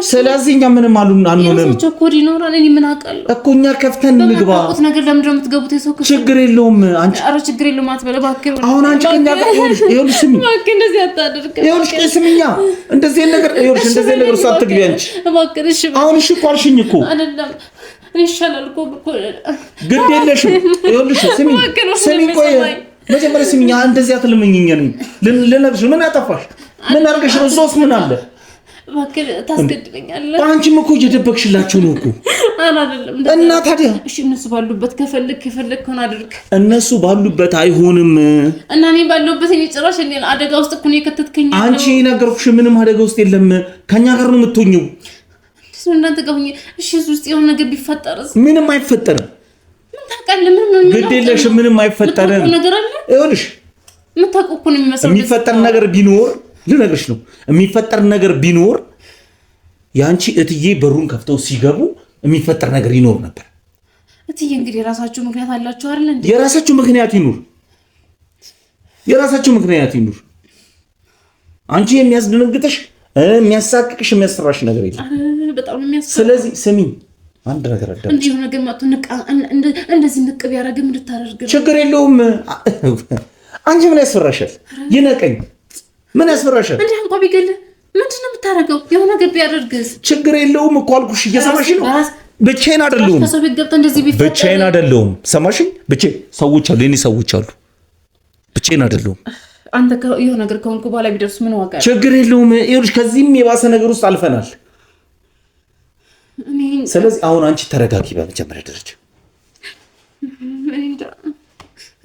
ስለዚህ እኛ ምንም አንሆንም ኮድ ይኖራል እኔ ምን አውቃለሁ እኮ እኛ ከፍተን እንግባ እኮ ነገር ለምን ነው የምትገቡት የሰው ክፍል ችግር የለውም አንቺ ኧረ ችግር የለውም አትበለ እባክህ አሁን አንቺ ከኛ ጋር ይኸውልሽ ስሚኝ እባክህ እንደዚህ አታድርግ ይኸውልሽ ስሚኛ እንደዚህ ነገር ይኸውልሽ እንደዚህ ነገር ውስጥ አትግቢ አንቺ እባክህ እሺ አሁን እሺ እኮ አልሽኝ እኮ አይደለም ይሻላል እኮ ግድ የለሽም ይኸውልሽ ስሚኝ ቆይ መጀመሪያ ስሚኝ እንደዚህ አትልምኝኝ ልነግርሽ ምን አጠፋሽ ምን አርገሽ ነው ሶስ ምን አለ እባክህ ታስገድደኛለህ አንቺም እኮ እየደበቅሽላችሁ ነው እኮ አይደለም እና ታዲያ እሺ እነሱ ባሉበት ከፈለክ ሆነ አድርግ እነሱ ባሉበት አይሆንም እና እኔ ባለሁበት እኔ ጭራሽ እኔ አደጋ ውስጥ እኮ ነው የከተትከኝ አንቺ ነገርኩሽ ምንም አደጋ ውስጥ የለም ከኛ ጋር ነው የምትሆኚው እናንተ ጋር ሆኜ እሺ ውስጥ የሆነ ነገር ቢፈጠርስ ምንም አይፈጠርም ምን ታውቃለህ ምን ግድ የለሽም ምንም አይፈጠርም ይኸውልሽ የምታውቀው እኮ ነው የሚመስለው የሚፈጠር ነገር ቢኖር ልነግርሽ ነው የሚፈጠር ነገር ቢኖር ያንቺ እትዬ በሩን ከፍተው ሲገቡ የሚፈጠር ነገር ይኖር ነበር እትዬ እንግዲህ የራሳችሁ ምክንያት አላችሁ አይደል እንዴ የራሳችሁ ምክንያት ይኑር አንቺ የሚያስደነግጥሽ የሚያሳቅቅሽ የሚያስፈራሽ ነገር የለም በጣም የሚያስፈራ ስለዚህ ስሚኝ አንድ ነገር አዳም እንዴ የሆነ ነገር ማጥቶ እንደዚህ ንቅብ ያረገ ምን ልታደርግ ችግር የለውም አንቺ ምን ያስፈራሻል ይነቀኝ ምን ያስፈራሻል እንዴ አንቆ ቢገል ምንድነው የምታረገው የሆነ ነገር ቢያደርግስ ችግር የለውም እኮ አልኩሽ እየሰማሽ ነው ብቻዬን አይደለሁም ከሰው ቤት ገብተህ እንደዚህ ቢፈጠር ብቻዬን አይደለሁም ሰማሽኝ ብቻዬን ሰዎች አሉ የኔ ሰዎች አሉ ብቻዬን አይደለሁም አንተ የሆነ ነገር ከሆንኩ በኋላ ቢደርስ ምን ዋጋ ችግር የለውም ይኸውልሽ ከዚህም የባሰ ነገር ውስጥ አልፈናል ስለዚህ አሁን አንቺ ተረጋጊ በመጀመሪያ ደረጃ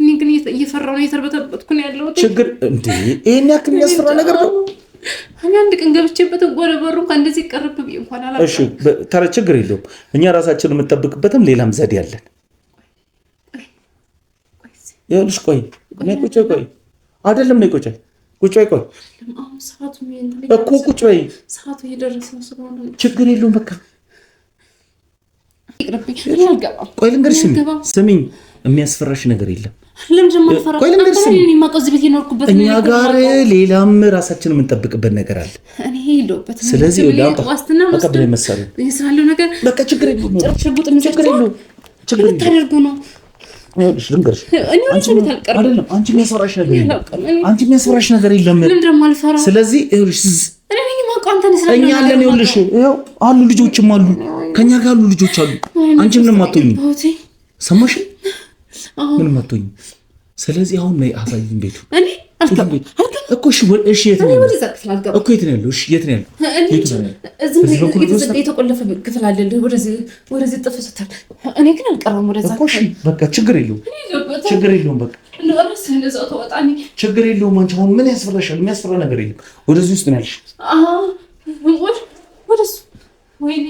እኔ ግን እየፈራሁ ነው የተርበተበትኩ ነው ያለው ችግር እንዴ ይሄን ያክል የሚያስፈራ ነገር ነው እኔ አንድ ቀን ገብቼበት ወረበሩ እንደዚህ ቀርብ ብዬ እንኳን አላውቅም እሺ ታዲያ ችግር የለውም እኛ ራሳችንን የምንጠብቅበትም ሌላም ዘዴ አለን ይኸውልሽ ቆይ እኔ ቁጭ ቆይ አይደለም ነው ቁጭ ቆይ አሁን ሰዓቱ ምን እኮ ቁጭ በይ ሰዓቱ እየደረሰ ስለሆነ ችግር የለውም በቃ ይቅርብኝ እኔ አልገባም ቆይ ልንገርሽ ስሚኝ የሚያስፈራሽ ነገር የለም ለምን ማፈራ ቆይ ልንገርሽ እኔ ማቀዝ ቤት የኖርኩበት እኛ ጋር ሌላም ራሳችንን የምንጠብቅበት ነገር አለ እኔ ሄዶበት ስለዚህ ወላሂ ዋስትና አቀብለ መሰለ ይስራለው ነገር በቃ ችግር የለውም ጭርጭርጉጥ ችግር ታደርጉ ነው ይኸውልሽ ልንገርሽ እኔ ወንጀል ቤት አልቀርም አይደለም አንቺ የሚያስፈራሽ ነገር የለም ለምን አልፈራ ስለዚህ ይኸውልሽ እኔ ነኝ ማውቀው አንተ ነህ እኛ አለን ይኸውልሽ ይኸው አሉ ልጆችም አሉ ከኛ ጋር አሉ ልጆች አሉ አንቺ ምንም አትሆኚ ሰማሽ ምንም አትሆኚ ስለዚህ አሁን ላይ አሳይኝ ቤቱ እኔ አልገባም እኮ እሺ የት ነው እኮ የት ነው ያለው እሺ የት ነው ያለው እዚህ የተቆለፈ ክፍል አለ ወደዚህ ጥፍ ስትል እኔ ግን አልቀረም ወደዛ እኮ እሺ በቃ ችግር የለውም በቃ ችግር የለውም አንቺ አሁን ምን ያስፈራሻል የሚያስፈራ ነገር የለም ወደዚህ ውስጥ ነው ያልሽ ወደሱ ወይኔ